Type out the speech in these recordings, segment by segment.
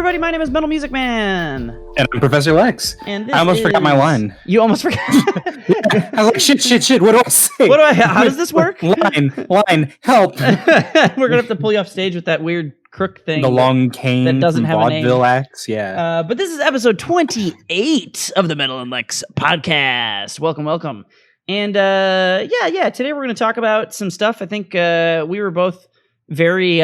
everybody, my name is MetalMusicMan. And I'm Professor Lex. And I almost forgot my line. You almost forgot? I was like, shit, what do I say? How does this work? Line, help. We're going to have to pull you off stage with that weird crook thing. The long cane that doesn't from have Vaudeville a name. Acts, yeah. But this is episode 28 of the Metal and Lex podcast. Welcome. And today we're going to talk about some stuff. I think we were both very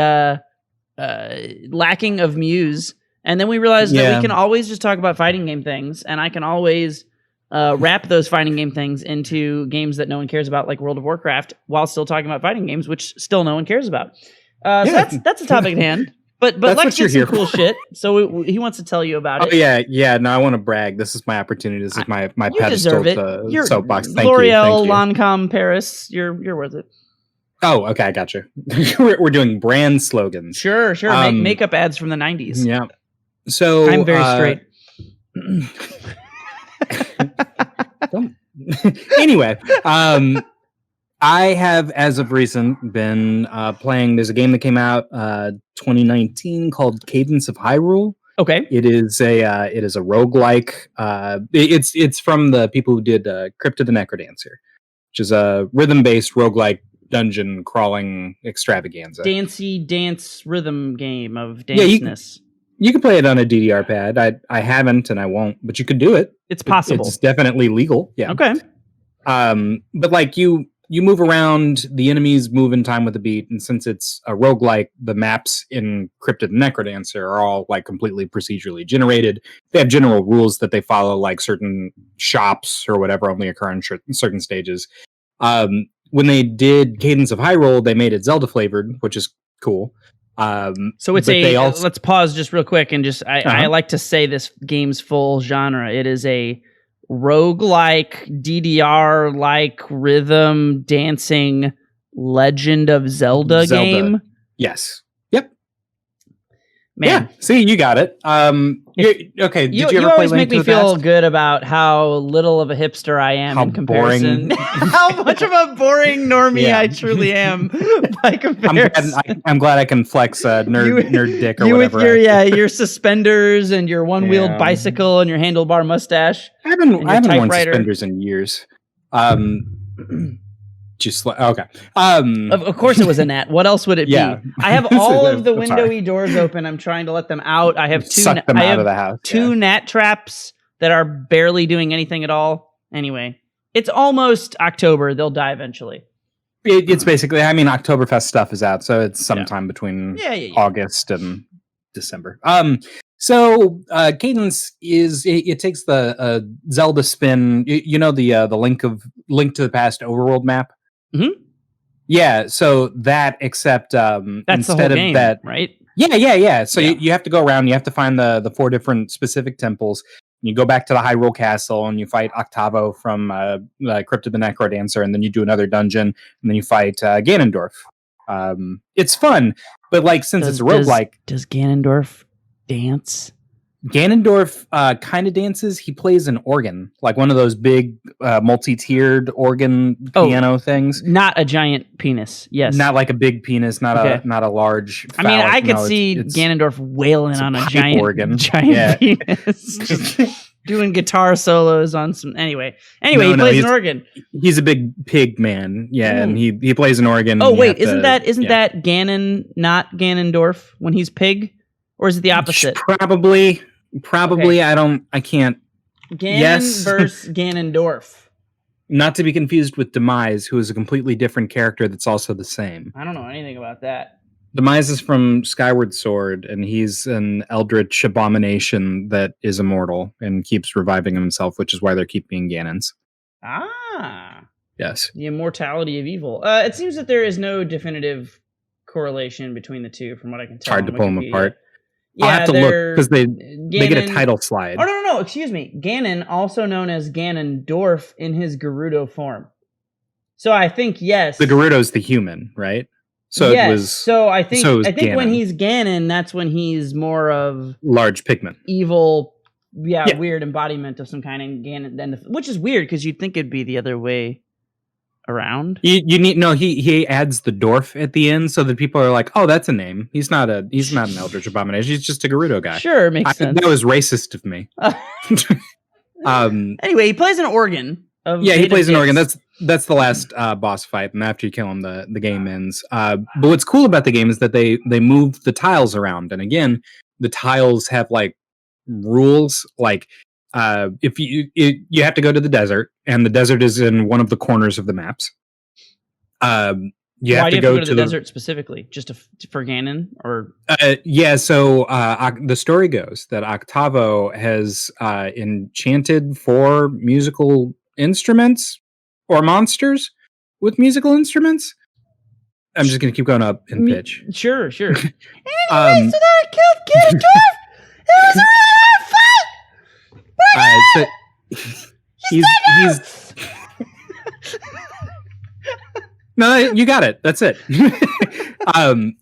lacking of muse, and then we realized that we can always just talk about fighting game things, and I can always wrap those fighting game things into games that no one cares about, like World of Warcraft, while still talking about fighting games, which still no one cares about. So that's the topic at hand. But Lex did some cool shit, so he wants to tell you about it. Oh yeah. No, I want to brag. This is my opportunity. This is my pedestal to soapbox. Thank L'Oreal, you. Lancome, Paris. You're worth it. Oh, okay, I got you. We're doing brand slogans. Sure. Makeup ads from the 90s. Yeah. So I'm very straight. Anyway, I have, as of recent, been playing. There's a game that came out 2019 called Cadence of Hyrule. Okay. It is a roguelike. It's from the people who did Crypt of the Necrodancer, which is a rhythm-based roguelike dungeon crawling extravaganza. Dancey dance rhythm game of danceness. You can play it on a DDR pad. I haven't and I won't, but you could do it. It's possible. It's definitely legal. Yeah. Okay. But like you move around, the enemies move in time with the beat, and since it's a roguelike, the maps in Crypt of the Necrodancer are all like completely procedurally generated. They have general rules that they follow, like certain shops or whatever only occur in certain stages. When they did Cadence of Hyrule, they made it Zelda flavored, which is cool. So it's let's pause just real quick and just I like to say this game's full genre. It is a roguelike DDR-like rhythm dancing Legend of Zelda game. Yes. Yep. Man. Yeah. See, you got it. Okay. Did you ever you play always Link make to me the feel Past? good about how little of a hipster I am in comparison. How much of a boring normie I truly am by comparison. I'm glad I can flex nerd dick or you whatever. With your suspenders and your one-wheeled bicycle and your handlebar mustache. I haven't worn suspenders in years. Just like okay. Of course it was a gnat. What else would it be? I have all of the windowy doors open. I'm trying to let them out. I have suck them out of the house. Two gnat traps that are barely doing anything at all. Anyway, it's almost October. They'll die eventually. It's basically, I mean, Oktoberfest stuff is out, so it's sometime between August and December. So Cadence it takes the Zelda spin. You know the Link to the Past overworld map. Mm-hmm. Yeah, so that except that's instead the whole of game, that, right? Yeah. So you have to go around. You have to find the 4 different specific temples. You go back to the Hyrule Castle and you fight Octavo from Crypt of the Necrodancer, and then you do another dungeon, and then you fight Ganondorf. It's fun, but like since it's a roguelike, does Ganondorf dance? Ganondorf kind of dances. He plays an organ, like one of those big multi-tiered organ piano things. Not a giant penis. Yes. Not like a big penis, not a large phallic. I mean, I could see Ganondorf wailing on a giant organ. Penis. Doing guitar solos on some he plays an organ. He's a big pig man. Yeah, and he plays an organ. Oh wait, isn't that Ganon not Ganondorf when he's pig? Or is it the opposite? Probably. Okay. I can't. Ganon versus Ganondorf. Not to be confused with Demise, who is a completely different character that's also the same. I don't know anything about that. Demise is from Skyward Sword, and he's an eldritch abomination that is immortal and keeps reviving himself, which is why they keep being Ganons. Ah. Yes. The immortality of evil. It seems that there is no definitive correlation between the two, from what I can tell. It's hard to pull them apart. Yeah, I'll have to look because they get a title slide. Oh, no, excuse me. Ganon, also known as Ganondorf in his Gerudo form. So I think, yes. The Gerudo's the human, right? So yes, it was. So I think Ganon. When he's Ganon, that's when he's more of large pigment. Evil, weird embodiment of some kind of Ganon. Which is weird because you'd think it'd be the other way around. You need he adds the dwarf at the end so that people are like, oh, that's a name. He's not an Eldritch Abomination. He's just a Gerudo guy. Sure, makes sense. That was racist of me. Anyway, he plays an organ. He plays an organ. That's the last boss fight, and after you kill him, the game ends. But what's cool about the game is that they move the tiles around, and again, the tiles have like rules. Like if you have to go to the desert, and the desert is in one of the corners of the maps. You Why have do to you have go to the desert specifically? Just for Ganon, or So the story goes that Octavo has enchanted 4 musical instruments or monsters with musical instruments. I'm just gonna keep going up in pitch. Sure. Anyway, so that I killed Ganondorf. It was a really hard fight. He's No, you got it. That's it.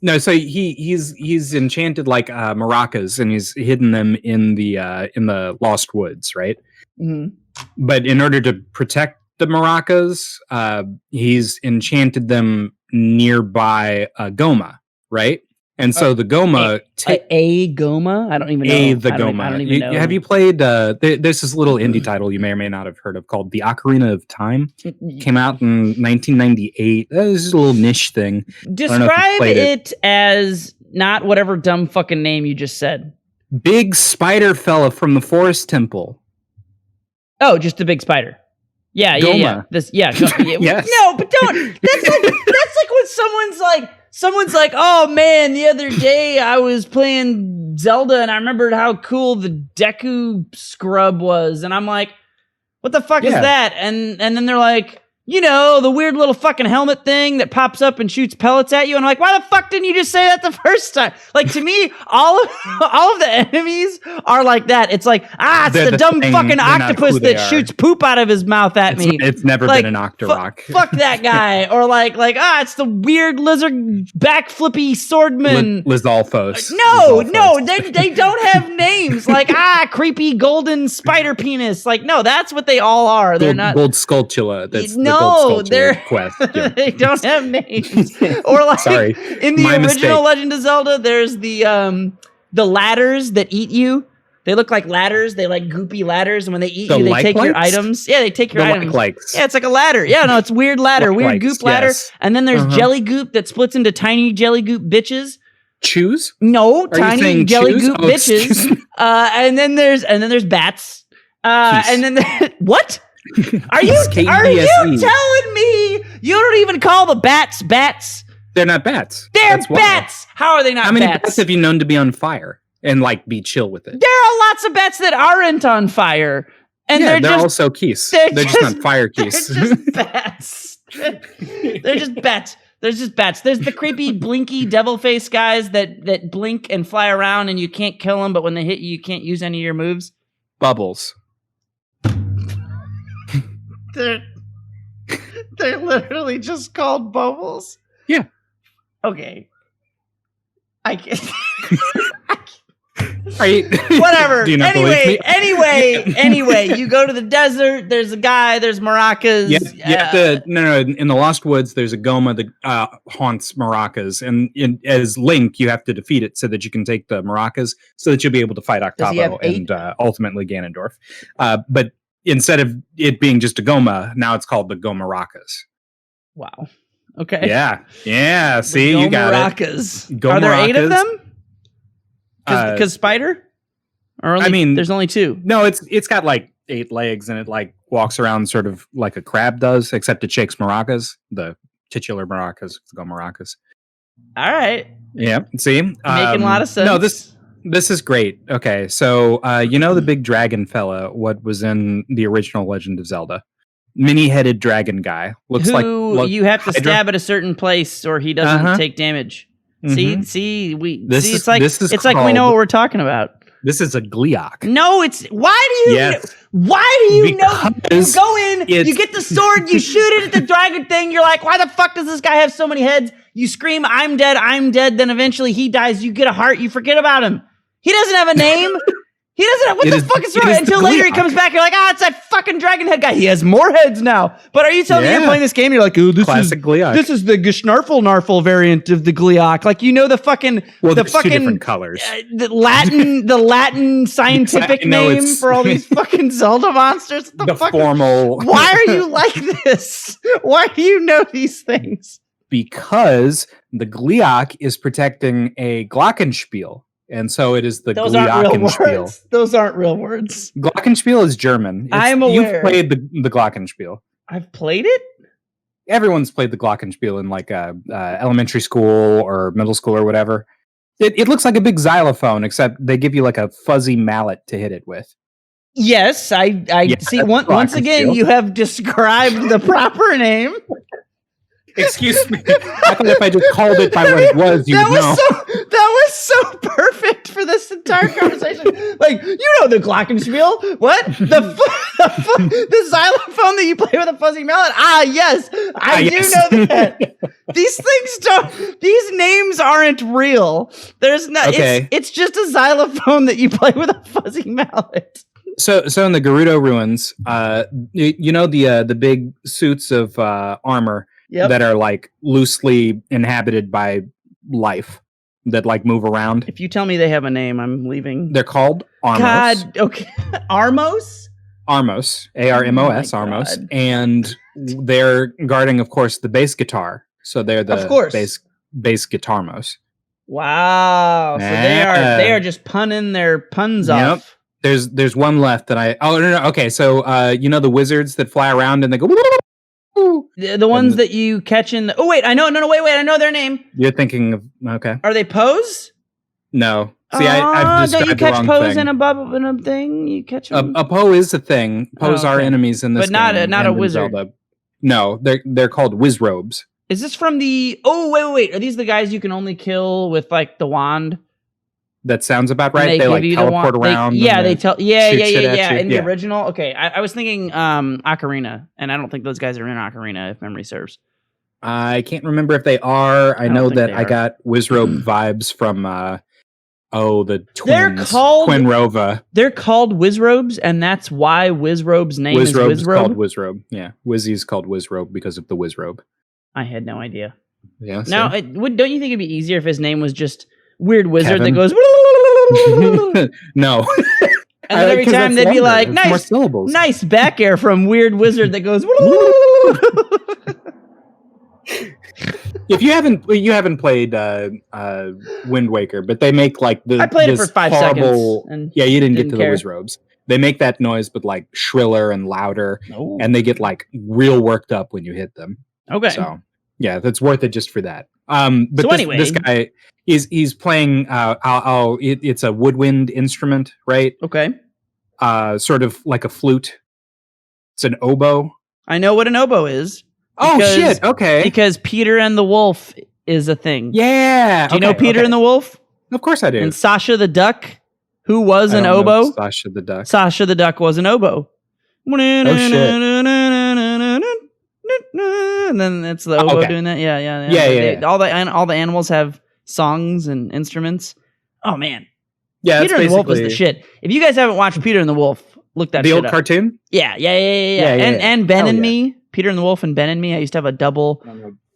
No, so he's enchanted like maracas, and he's hidden them in the Lost Woods, right? Mm-hmm. But in order to protect the maracas, he's enchanted them nearby Goma, right? And so the Goma... a Goma? I don't even know. The Goma. I don't even know. Have you played... there's this little indie title you may or may not have heard of called The Ocarina of Time. Came out in 1998. This is a little niche thing. Describe it as not whatever dumb fucking name you just said. Big spider fella from the Forest Temple. Oh, just the big spider. Yeah. Yes. No, but don't. That's like when someone's like, oh man, the other day I was playing Zelda and I remembered how cool the Deku scrub was, and I'm like, what the fuck is that? And then they're like, the weird little fucking helmet thing that pops up and shoots pellets at you. And I'm like, why the fuck didn't you just say that the first time? Like, to me, all of the enemies are like that. It's like, it's the dumb fucking octopus that shoots poop out of his mouth at me. It's never been an Octorok. Fuck that guy. Or it's the weird lizard backflippy swordman. Lizalfos. No, they don't have names. Like, creepy golden spider penis. Like, no, that's what they all are. They're not. Gold Skulltula. That's they're quest. Yeah. They don't have names. Or like Sorry, in the original Legend of Zelda, there's the ladders that eat you. They look like ladders. They like goopy ladders, and when they eat you, they take your items. Yeah, they take your items. Yeah, it's like a ladder. Yeah, no, it's weird ladder, weird goop ladder. Yes. And then there's jelly goop that splits into tiny jelly goop bitches. Chews? No, tiny jelly goop bitches. And then there's bats. And then what? Are you telling me you don't even call the bats bats? They're not bats. They're bats. How are they not bats? How many bats have you known to be on fire and be chill with it? There are lots of bats that aren't on fire. And they're also keys. They're just not fire keys. They're just bats. They're just bats. There's just bats. There's the creepy blinky devil face guys that blink and fly around and you can't kill them, but when they hit you, you can't use any of your moves. Bubbles. They're literally just called bubbles. Yeah. Okay. I can't. Are you, whatever. Do you not anyway, you go to the desert. There's a guy. There's maracas. You have to. No. In the Lost Woods, there's a Goma that haunts maracas, and as Link, you have to defeat it so that you can take the maracas, so that you'll be able to fight Octavo and ultimately Ganondorf. But instead of it being just a Goma, now it's called the Gomaracas. Wow. Okay. Yeah. See, you got it. Are there 8 of them? Because spider? Or there's only 2. No, it's got like 8 legs and it like walks around sort of like a crab does, except it shakes maracas, the titular maracas, the Gomaracas. All right. Yeah. See, making a lot of sense. No, this is great. Okay, so the big dragon fella, what was in the original Legend of Zelda? Mini-headed dragon guy. Looks like you have to stab at a certain place or he doesn't take damage. Mm-hmm. It's like we know what we're talking about. This is a Gleeok. No, why do you know? You go in, you get the sword, you shoot it at the dragon thing, you're like, why the fuck does this guy have so many heads? You scream, I'm dead, then eventually he dies, you get a heart, you forget about him. He doesn't have a name. He doesn't. What the fuck is wrong? Until later he comes back. You're like, it's that fucking dragon head guy. He has more heads now. But are you telling me you're playing this game? You're like, oh, classic Gleeok. This is the Gnarfle variant of the Gleeok. Like, you know, the fucking two different colors. The Latin scientific name for all these fucking Zelda monsters. The formal. Why are you like this? Why do you know these things? Because the Gleeok is protecting a Glockenspiel. And so it is the Glockenspiel. Those aren't real words. Glockenspiel is German. I'm aware. You've played the Glockenspiel. I've played it? Everyone's played the Glockenspiel in like elementary school or middle school or whatever. It looks like a big xylophone, except they give you like a fuzzy mallet to hit it with. Yes, I see. Once again, you have described the proper name. Excuse me. I thought if I just called it by what it was, you would know. That was so perfect for this entire conversation. Like, you know the Glockenspiel. What? The xylophone that you play with a fuzzy mallet? Yes. I do know that. These names aren't real. There's no, okay. It's just a xylophone that you play with a fuzzy mallet. So in the Gerudo ruins, you know the big suits of armor that are like loosely inhabited by life that like move around. If you tell me they have a name, I'm leaving. They're called Armos. God, okay. Armos? Armos. Armos, Armos. And they're guarding, of course, the bass guitar. So they're the bass guitarmos. Wow. So they are just punning their puns off. There's one left that no. Okay, so you know the wizards that fly around and they go. The ones that you catch in. Wait, I know. No, wait. I know their name. You're thinking of Are they Pose? No. See, I've described don't you catch the wrong Pose thing. in a thing? You catch them? A Poe is a thing. Poes are enemies in this, but game, not a wizard. Zelda. No, they're called wizrobes. Is this from the? Oh wait. Are these the guys you can only kill with like the wand? That sounds about right. They like teleport around. They tell. Yeah. In the Yeah. original, okay. I was thinking Ocarina, and I don't think those guys are in Ocarina, if memory serves. I can't remember if they are. I know that I got wizrobe vibes from the twins. Quinrova. They're called wizrobes, and that's why wizrobe's name is Wizrobe. Called wizrobe. Yeah, Wizzy's called wizrobe because of the wizrobe. I had no idea. Yeah. Now, don't you think it'd be easier if his name was just Weird Wizard Kevin? that goes? No. And then every time they'd be like, nice back air from Weird Wizard that goes. If you haven't played Wind Waker, but they make like I played it for 5 seconds. And you didn't get to the wizrobes. They make that noise, but like shriller and louder, and they get like real worked up when you hit them. Okay. So yeah, that's worth it just for that. But so anyway, this guy he's playing. It's a woodwind instrument, right? Okay. Sort of like a flute. It's an oboe. I know what an oboe is. Shit! Okay. Because Peter and the Wolf is a thing. Yeah. Do you know Peter and the Wolf? Of course I do. And Sasha the Duck, who was an oboe. Sasha the Duck. Sasha the Duck was an oboe. Oh shit! And then it's the oboe doing that. Yeah. All the animals have songs and instruments. Oh man. Yeah. Peter and the Wolf was the shit. If you guys haven't watched Peter and the Wolf, look that shit up. The old cartoon? Yeah. And Ben and Me. Peter and the Wolf and Ben and Me. I used to have a double.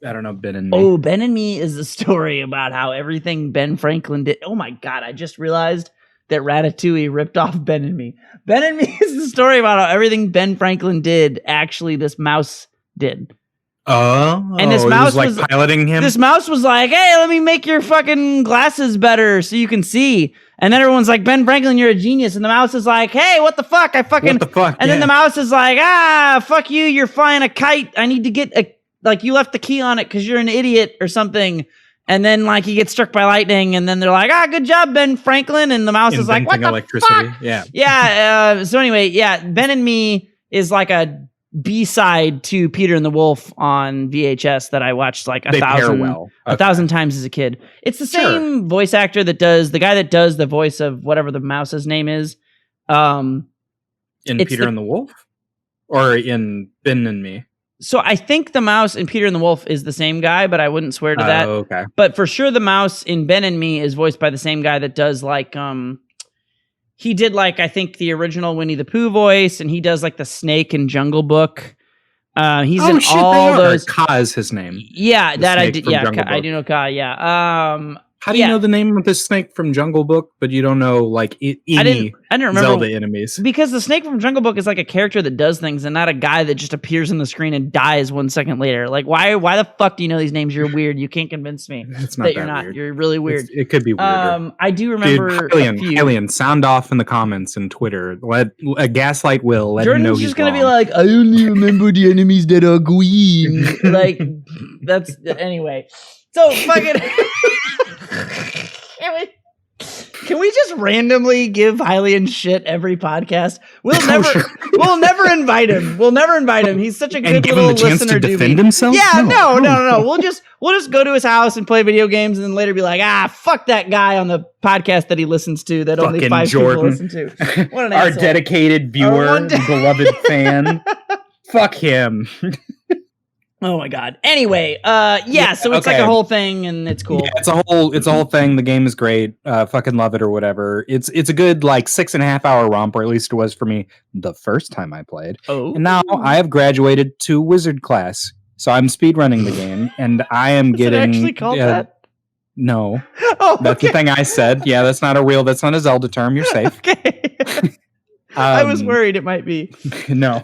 I don't know Ben and Me. Oh, Ben and Me is the story about how everything Ben Franklin did. Oh my God, I just realized that Ratatouille ripped off Ben and Me. Ben and Me is the story about how everything Ben Franklin did, actually this mouse did. Oh, and this mouse was like piloting him. This mouse was like, "Hey, let me make your fucking glasses better so you can see." And then everyone's like, "Ben Franklin, you're a genius." And the mouse is like, "Hey, what the fuck? What the fuck?" And then the mouse is like, "Fuck you! You're flying a kite. I need to get you left the key on it because you're an idiot or something." And then like he gets struck by lightning, and then they're like, "Good job, Ben Franklin." And the mouse is like, "What the electricity?" Fuck? Yeah. So anyway, Ben and Me is like a B-side to Peter and the Wolf on VHS that I watched like a thousand times as a kid. It's the same voice actor the guy that does the voice of whatever the mouse's name is. In Peter and the Wolf? Or in Ben and Me? So I think the mouse in Peter and the Wolf is the same guy, but I wouldn't swear to that. Okay. But for sure the mouse in Ben and Me is voiced by the same guy that does like he did like I think the original Winnie the Pooh voice, and he does like the snake in Jungle Book. He's in all those. Ka is his name. Yeah, that I did. Yeah, I do know Ka. Yeah. How do you know the name of the snake from Jungle Book, but you don't know like any I didn't remember Zelda enemies? Because the snake from Jungle Book is like a character that does things, and not a guy that just appears on the screen and dies 1 second later. Like, why the fuck do you know these names? You're weird. You can't convince me that you're not. Weird. You're really weird. It could be weirder. I do remember. Dude, Alien, sound off in the comments and Twitter. Let gaslight Will. Let him know he's just gonna wrong. be like, I only remember the enemies that are green. Like, that's anyway. So fucking. Can we just randomly give Hylian shit every podcast? We'll never invite him. We'll never invite him. He's such a good little listener. And give him the chance to defend himself? Yeah, no. We'll just go to his house and play video games, and then later be like, fuck that guy on the podcast that he listens to that fucking only 5 Jordan. People listen to. What an Our asshole. dedicated viewer, beloved fan. Fuck him. Oh my god. Anyway, so it's like a whole thing, and it's cool. Yeah, it's a whole thing. The game is great. Fucking love it or whatever. It's a good like 6.5 hour romp, or at least it was for me the first time I played. Oh. And now I have graduated to wizard class, so I'm speedrunning the game, and I am getting. Is it actually called that? No. Oh, that's the thing I said. Yeah, that's not a Zelda term. You're safe. Okay. I was worried it might be. No.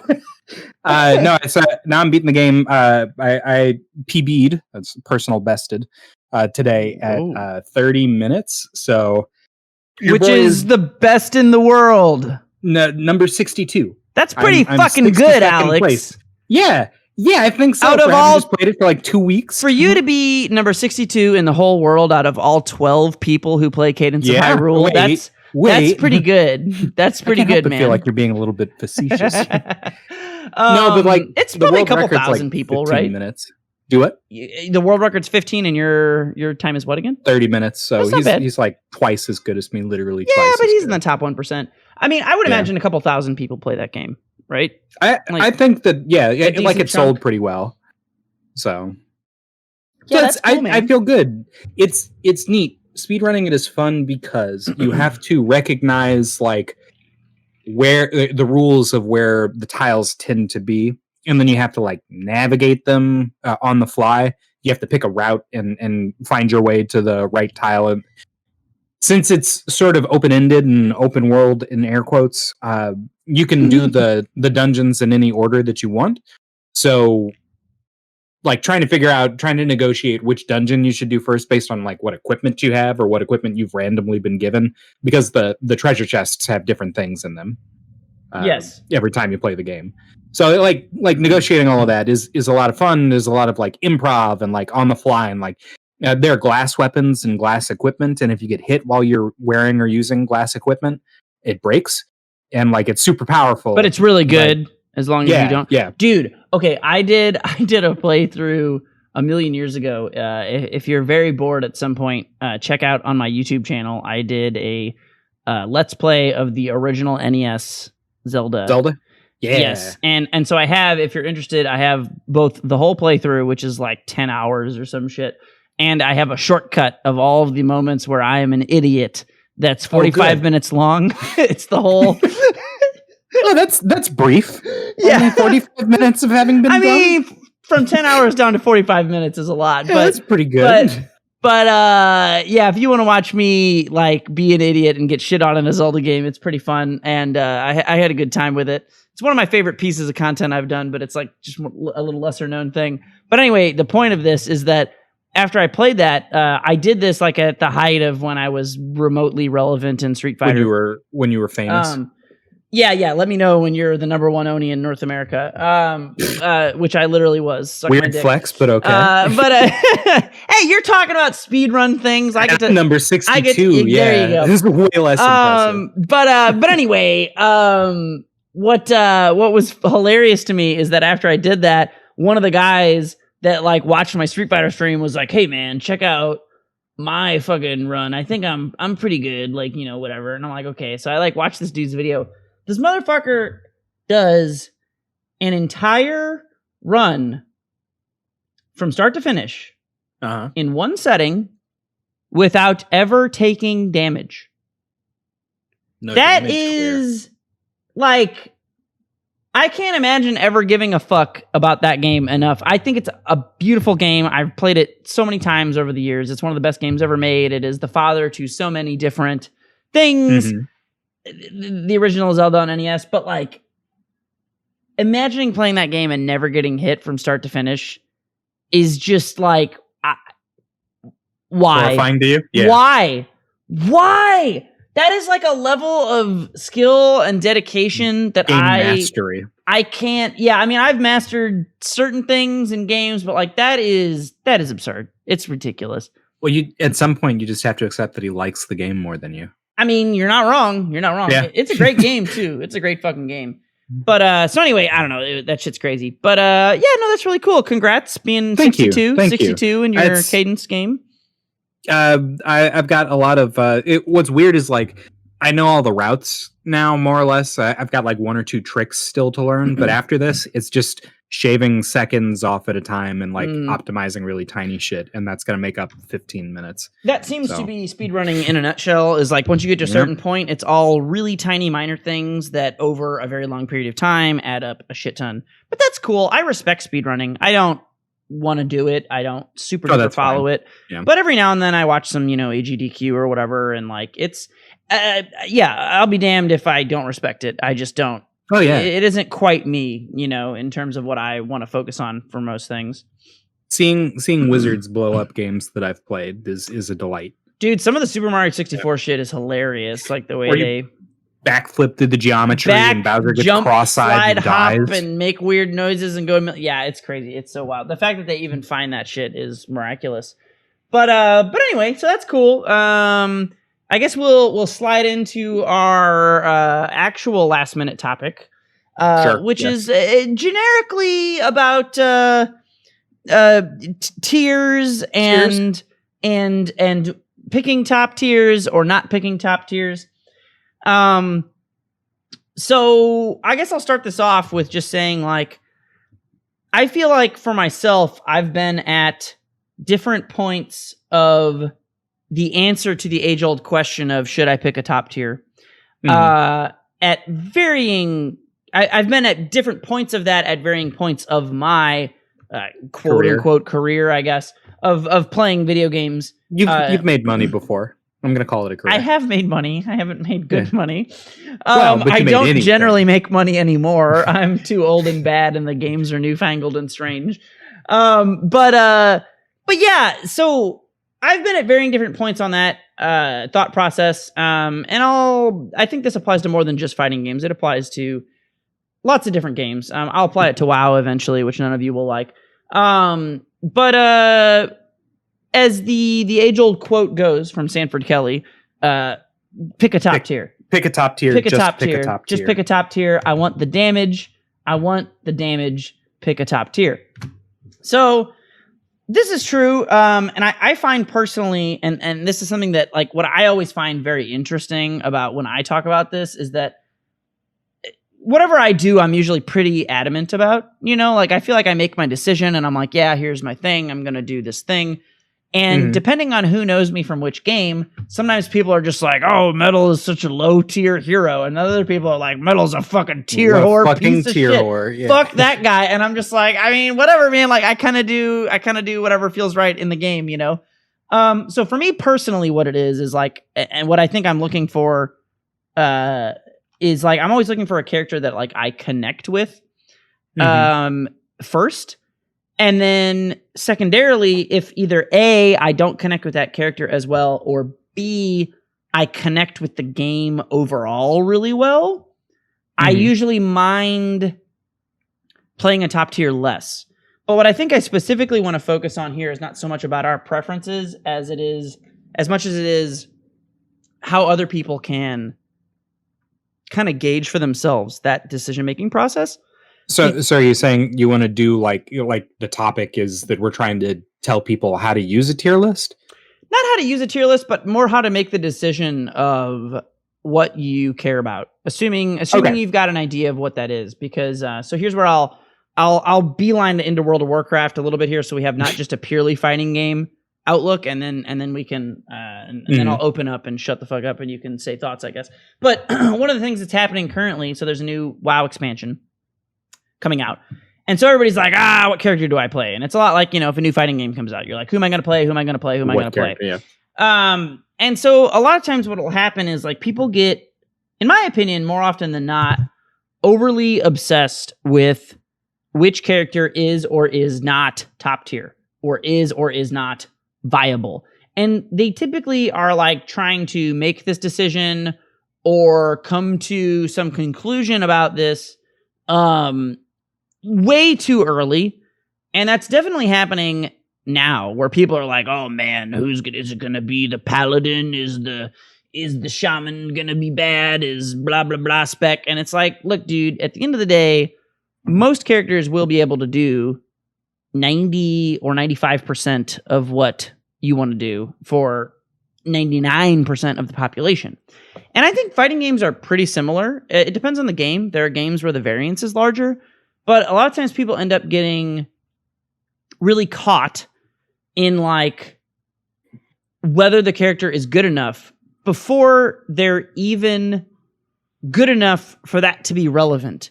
So now I'm beating the game. I PB'd, that's personal bested, today at 30 minutes. So, which is the best in the world. Number 62. That's pretty fucking good, Alex. Place. Yeah, I think so. Out of all, just played it for like 2 weeks. For you to be number 62 in the whole world out of all 12 people who play Cadence of Hyrule, that's pretty good. That's pretty good, man. I feel like you're being a little bit facetious. No, but like it's probably a couple thousand like people, right? Minutes. Do what? The world record's 15, and your time is what again? 30 minutes. So he's like twice as good as me, literally. Yeah, twice but he's good. in the top 1%. I mean, I would imagine a couple thousand people play that game, right? I think that like it sold pretty well. So that's cool, man. I feel good. It's neat. Speedrunning it is fun because you have to recognize like where the rules of where the tiles tend to be, and then you have to like navigate them on the fly. You have to pick a route and find your way to the right tile. And since it's sort of open-ended and open world in air quotes, you can do the dungeons in any order that you want. So like trying to negotiate which dungeon you should do first based on like what equipment you have or what equipment you've randomly been given, because the treasure chests have different things in them. Yes. Every time you play the game. So like negotiating all of that is a lot of fun. There's a lot of like improv and like on the fly, and like there are glass weapons and glass equipment. And if you get hit while you're wearing or using glass equipment, it breaks, and like it's super powerful. But it's really good. As long as you don't. Yeah. Dude, okay, I did a playthrough a million years ago. If you're very bored at some point, check out on my YouTube channel. I did a Let's Play of the original NES Zelda. Yeah. Yes. And so I have, if you're interested, I have both the whole playthrough, which is like 10 hours or some shit, and I have a shortcut of all of the moments where I am an idiot that's 45 minutes long. It's the whole... Oh, that's brief. Yeah. Only 45 minutes of having been done? mean, from 10 hours down to 45 minutes is a lot. Yeah, that's pretty good. But if you want to watch me like be an idiot and get shit on in a Zelda game, it's pretty fun. And I had a good time with it. It's one of my favorite pieces of content I've done, but it's like just a little lesser known thing. But anyway, the point of this is that after I played that, I did this like at the height of when I was remotely relevant in Street Fighter. When you were famous. Yeah. Let me know when you're the number one Oni in North America, which I literally was. Suck Weird flex, but okay. Hey, you're talking about speedrun things. I get to number 62. There you go. This is way less impressive. But anyway, what was hilarious to me is that after I did that, one of the guys that like watched my Street Fighter stream was like, "Hey man, check out my fucking run. I think I'm pretty good, like, you know, whatever." And I'm like, "Okay." So I like watched this dude's video. This motherfucker does an entire run from start to finish in one setting without ever taking damage. No that damage is like, I can't imagine ever giving a fuck about that game enough. I think it's a beautiful game. I've played it so many times over the years. It's one of the best games ever made. It is the father to so many different things. The original Zelda on NES, but like, imagining playing that game and never getting hit from start to finish is just like, why? Horrifying to you? Yeah. Why? That is like a level of skill and dedication that mastery. I can't. Yeah, I mean, I've mastered certain things in games, but like that is absurd. It's ridiculous. Well, you at some point you just have to accept that he likes the game more than you. I mean, you're not wrong. Yeah. It's a great game too. It's a great fucking game. But so anyway, I don't know. That shit's crazy. But yeah, no, that's really cool. Congrats being 62 in your Cadence game. I've got a lot of what's weird is like I know all the routes now, more or less. I've got like one or two tricks still to learn, but after this it's just shaving seconds off at a time and like optimizing really tiny shit, and that's gonna make up 15 minutes. That seems to be speedrunning in a nutshell. Is like once you get to a certain point, it's all really tiny minor things that over a very long period of time add up a shit ton. But that's cool. I respect speedrunning. I don't want to do it. I don't super duper follow it. Yeah. But every now and then I watch some, AGDQ or whatever, and like it's I'll be damned if I don't respect it. I just don't. Oh yeah. It isn't quite me, in terms of what I want to focus on for most things. Seeing wizards blow up games that I've played is a delight. Dude, some of the Super Mario 64 shit is hilarious. Like the way they backflip through the geometry and Bowser gets cross-eyed and dies. Hop and make weird noises and go. Yeah, it's crazy. It's so wild. The fact that they even find that shit is miraculous. But anyway, so that's cool. I guess we'll slide into our actual last minute topic, which is generically about tiers and picking top tiers or not picking top tiers. So I guess I'll start this off with just saying, like, I feel like for myself, I've been at different points of the answer to the age-old question of should I pick a top tier? At varying, I've been at different points of that at varying points of my quote-unquote career, I guess, of playing video games. You've made money before. I'm going to call it a career. I have made money. I haven't made good money. I don't generally make money anymore. I'm too old and bad, and the games are newfangled and strange. But yeah, so I've been at varying different points on that thought process. And I think this applies to more than just fighting games. It applies to lots of different games. I'll apply it to WoW eventually, which none of you will like. But as the age-old quote goes from Sanford Kelly, pick a top tier. Pick a top tier. Pick a top tier. Just pick a top tier. I want the damage. Pick a top tier. So this is true. And I find personally, and this is something that, like, what I always find very interesting about when I talk about this is that whatever I do, I'm usually pretty adamant about. Like, I feel like I make my decision and I'm like, yeah, here's my thing. I'm going to do this thing. And depending on who knows me from which game, sometimes people are just like, oh, Metal is such a low tier hero. And other people are like, Metal's a fucking tier whore. Fucking tier whore. Yeah. Fuck that guy. And I'm just like, I mean, whatever, man. Like, I kind of do whatever feels right in the game, So for me personally, what it is like, and what I think I'm looking for is like, I'm always looking for a character that like I connect with first. And then secondarily, if either A, I don't connect with that character as well, or B, I connect with the game overall really well, I usually mind playing a top tier less. But what I think I specifically want to focus on here is not so much about our preferences as much as it is how other people can kind of gauge for themselves that decision-making process. So are you saying you want to do like the topic is that we're trying to tell people how to use a tier list? Not how to use a tier list, but more how to make the decision of what you care about. Assuming you've got an idea of what that is, because so here's where I'll beeline into World of Warcraft a little bit here, so we have not just a purely fighting game outlook, and then we can and then I'll open up and shut the fuck up, and you can say thoughts, I guess. But one of the things that's happening currently, so there's a new WoW expansion coming out, and so everybody's like, what character do I play? And it's a lot like, if a new fighting game comes out, you're like, who am I going to play? Who am I going to play? Who am I going to play? Yeah. And so a lot of times what will happen is like people get, in my opinion, more often than not, overly obsessed with which character is or is not top tier, or is not viable. And they typically are like trying to make this decision or come to some conclusion about this way too early. And that's definitely happening now, where people are like, oh man, is it gonna be the paladin? Is the shaman gonna be bad? Is blah blah blah spec? And it's like, look, dude, at the end of the day, most characters will be able to do 90 or 95% of what you want to do for 99% of the population. And I think fighting games are pretty similar. It depends on the game. There are games where the variance is larger, but a lot of times people end up getting really caught in like whether the character is good enough before they're even good enough for that to be relevant.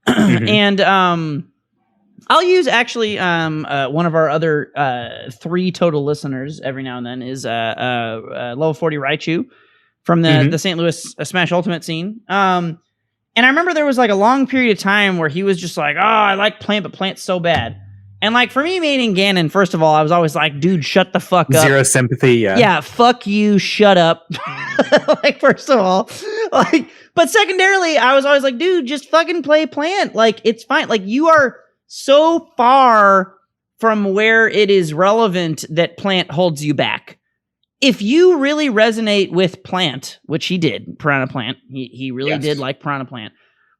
And I'll use actually one of our other 3 total listeners every now and then is level 40 Raichu from the St. Louis Smash Ultimate scene. And I remember there was like a long period of time where he was just like, I like Plant, but Plant's so bad. And like for me, meeting Ganon, first of all, I was always like, dude, shut the fuck up. Zero sympathy, yeah. Yeah, fuck you, shut up. Like, first of all, like, but secondarily, I was always like, dude, just fucking play Plant. Like, it's fine. Like, you are so far from where it is relevant that Plant holds you back. If you really resonate with Plant, which he did, Piranha Plant, he really did like Piranha Plant.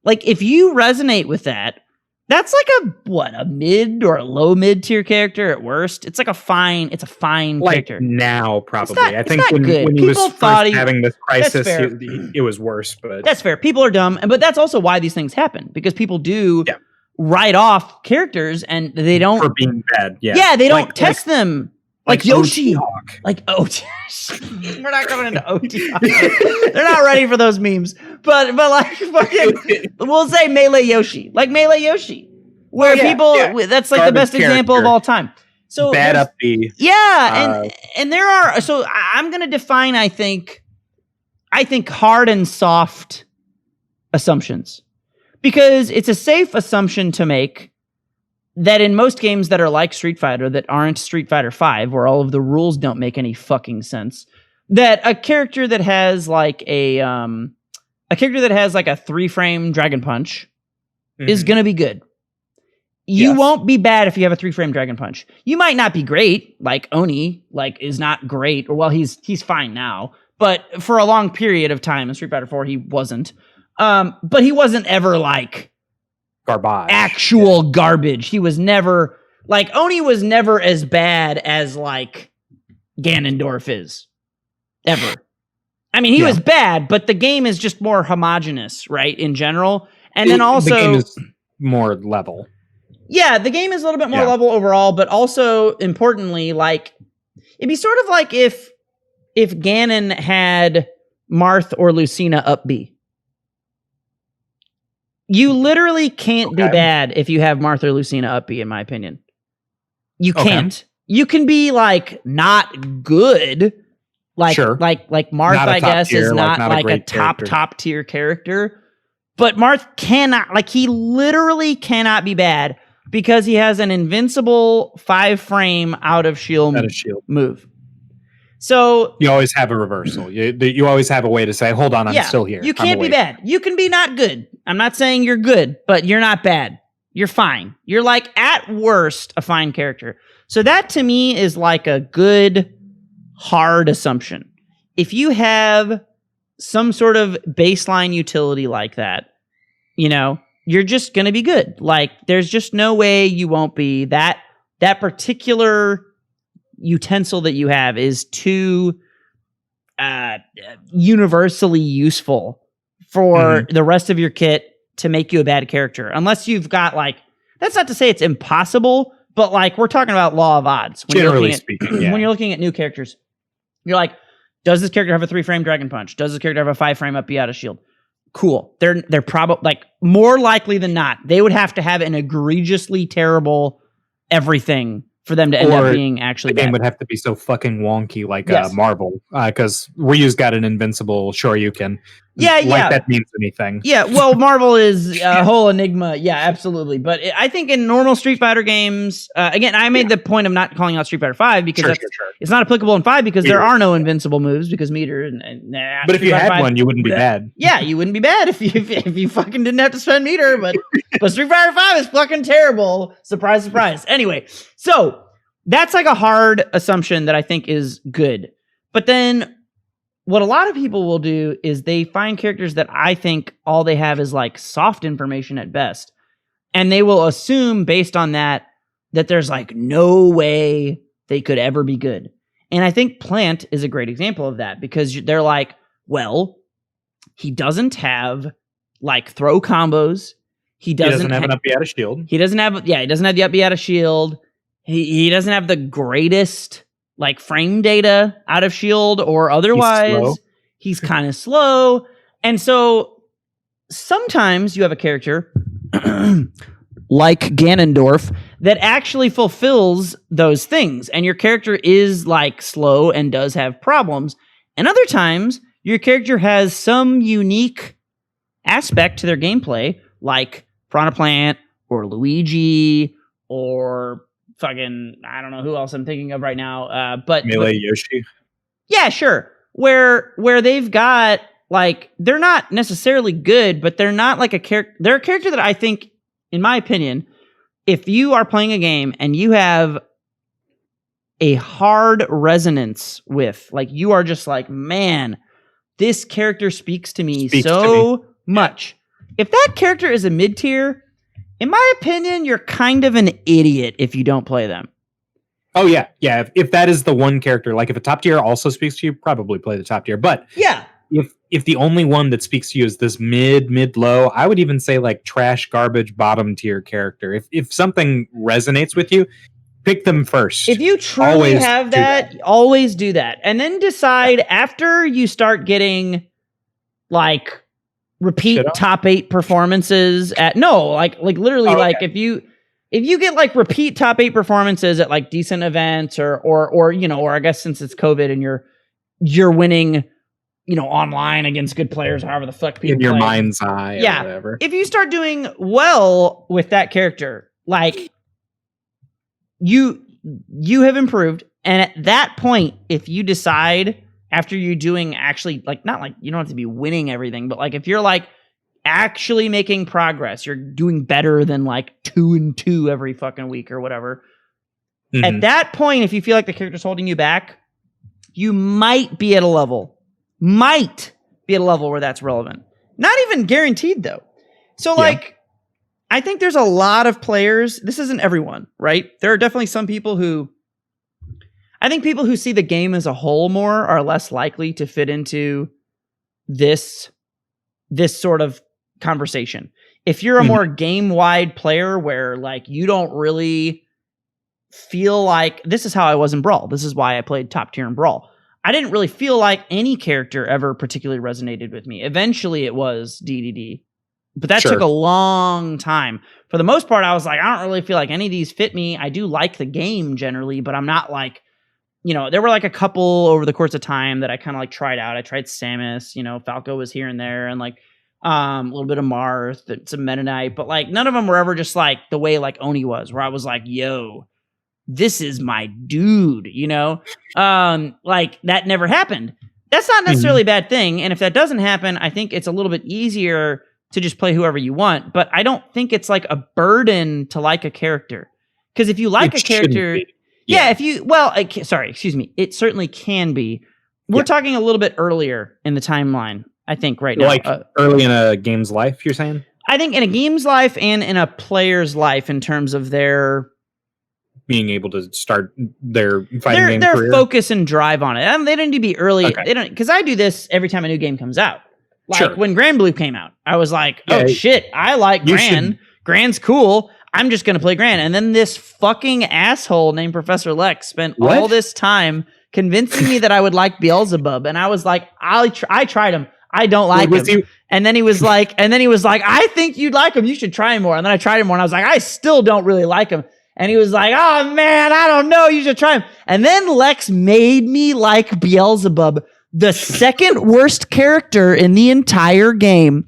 Like, if you resonate with that, that's like a mid or a low mid tier character at worst. It's like a fine character. Now, probably. I think when he was first having this crisis, it was worse. But that's fair. People are dumb, but that's also why these things happen, because people do write off characters and they don't for being bad. Yeah, they don't test them. Like Yoshi. Like OT. We're not going into OT. They're not ready for those memes. But like fucking, we'll say Melee Yoshi. Like Melee Yoshi. Where that's like the best example of all time. So bad up B. Yeah, and there are, so I'm gonna define, I think hard and soft assumptions. Because it's a safe assumption to make that in most games that are like Street Fighter, that aren't Street Fighter 5, where all of the rules don't make any fucking sense, that a character that has like a 3-frame Dragon Punch is gonna be good. You won't be bad if you have a 3-frame Dragon Punch. You might not be great, like Oni, like is not great, or well, he's fine now, but for a long period of time in Street Fighter 4, he wasn't. But he wasn't ever like garbage. Actual garbage. He was never like Oni was never as bad as like Ganondorf is. Ever. I mean, he was bad, but the game is just more homogenous, right? In general. And then also the game is more level. Yeah, the game is a little bit more level overall, but also importantly, like it'd be sort of like if Ganon had Marth or Lucina up B. You literally can't be bad if you have Marth or Lucina up B, in my opinion. You can't. You can be like not good. Like Marth, I guess, is not like a top tier character. But Marth cannot, like he literally cannot be bad because he has an invincible 5-frame out of shield move. So you always have a reversal. You always have a way to say, hold on, I'm still here. You can't be bad. You can be not good. I'm not saying you're good, but you're not bad. You're fine. You're like at worst a fine character. So that to me is like a good hard assumption. If you have some sort of baseline utility like that, you know, you're just going to be good. Like there's just no way you won't be. That particular utensil that you have is too universally useful for the rest of your kit to make you a bad character. Unless you've got like, that's not to say it's impossible, But like, we're talking about law of odds. Generally speaking, yeah. When you're looking at new characters, you're like, does this character have a 3-frame Dragon Punch? Does this character have a 5-frame up B out of shield? Cool. They're probably like more likely than not, they would have to have an egregiously terrible everything for them to end up being actually the game bad. Would have to be so fucking wonky like Marvel, because Ryu's got an invincible Shoryuken. That means anything. Yeah, well, Marvel is a whole enigma. Yeah, absolutely. But I think in normal Street Fighter games, again, I made the point of not calling out Street Fighter 5 because it's not applicable in 5 because there are no invincible moves because meter but if you had one, you wouldn't be bad. Yeah, you wouldn't be bad if you fucking didn't have to spend meter. But Street Fighter 5 is fucking terrible. Surprise, surprise. Anyway, so that's like a hard assumption that I think is good. But then what a lot of people will do is they find characters that I think all they have is like soft information at best. And they will assume based on that there's like no way they could ever be good. And I think Plant is a great example of that because they're like, well, he doesn't have like throw combos. He doesn't have an up B out of shield. He doesn't have the up B out of shield. He doesn't have the greatest like frame data out of shield or otherwise. He's kind of slow. And so sometimes you have a character like Ganondorf that actually fulfills those things. And your character is like slow and does have problems. And other times your character has some unique aspect to their gameplay, like Piranha Plant or Luigi or fucking, I don't know who else I'm thinking of right now. But Melee Yoshi. Yeah, sure. Where they've got like, they're not necessarily good, but they're not like a character. They're a character that I think, in my opinion, if you are playing a game and you have a hard resonance with, like, you are just like, man, this character speaks to me so much. If that character is a mid-tier, in my opinion, you're kind of an idiot if you don't play them. Oh, yeah. Yeah. If that is the one character, like if a top tier also speaks to you, probably play the top tier. But yeah, if the only one that speaks to you is this mid-low, I would even say like trash, garbage, bottom tier character. If something resonates with you, pick them first. If you truly have that, always do that. And then decide after you start getting like repeat top 8 performances at literally if you get like repeat top 8 performances at like decent events or I guess since it's COVID and you're winning, online against good players, however the fuck people in your play. mind's eye or whatever. If you start doing well with that character, like you have improved. And at that point, if you decide after you're doing actually like, not like you don't have to be winning everything, but like if you're like actually making progress, you're doing better than like 2-2 every fucking week or whatever. Mm-hmm. At that point, if you feel like the character's holding you back, you might be at a level where that's relevant. Not even guaranteed though. So I think there's a lot of players. This isn't everyone, right? There are definitely some people who see the game as a whole more are less likely to fit into this sort of conversation. If you're a more game-wide player where like you don't really feel like, this is how I was in Brawl. This is why I played top tier in Brawl. I didn't really feel like any character ever particularly resonated with me. Eventually it was DDD. But that took a long time. For the most part, I was like, I don't really feel like any of these fit me. I do like the game generally, but I'm not like, there were like a couple over the course of time that I kind of like tried out. I tried Samus, Falco was here and there, and like a little bit of Marth, some Meta Knight, but like none of them were ever just like the way like Oni was, where I was like, yo, this is my dude, like that never happened. That's not necessarily a bad thing. And if that doesn't happen, I think it's a little bit easier to just play whoever you want. But I don't think it's like a burden to like a character. Because if you like a character, it certainly can be. We're talking a little bit earlier in the timeline, I think, right now. Like early in a game's life, you're saying? I think in a game's life and in a player's life in terms of their being able to start their fighting game their career. Focus and drive on it. They don't need to be early. Okay. They don't, because I do this every time a new game comes out. Like when Grand Blue came out, I was like, oh shit, I like Gran. Gran's cool. I'm just going to play Gran. And then this fucking asshole named Professor Lex spent all this time convincing me that I would like Beelzebub. And I was like, I tried him. I don't like him. And then he was like, I think you'd like him. You should try him more. And then I tried him more and I was like, I still don't really like him. And he was like, oh man, I don't know. You should try him. And then Lex made me like Beelzebub, the second worst character in the entire game.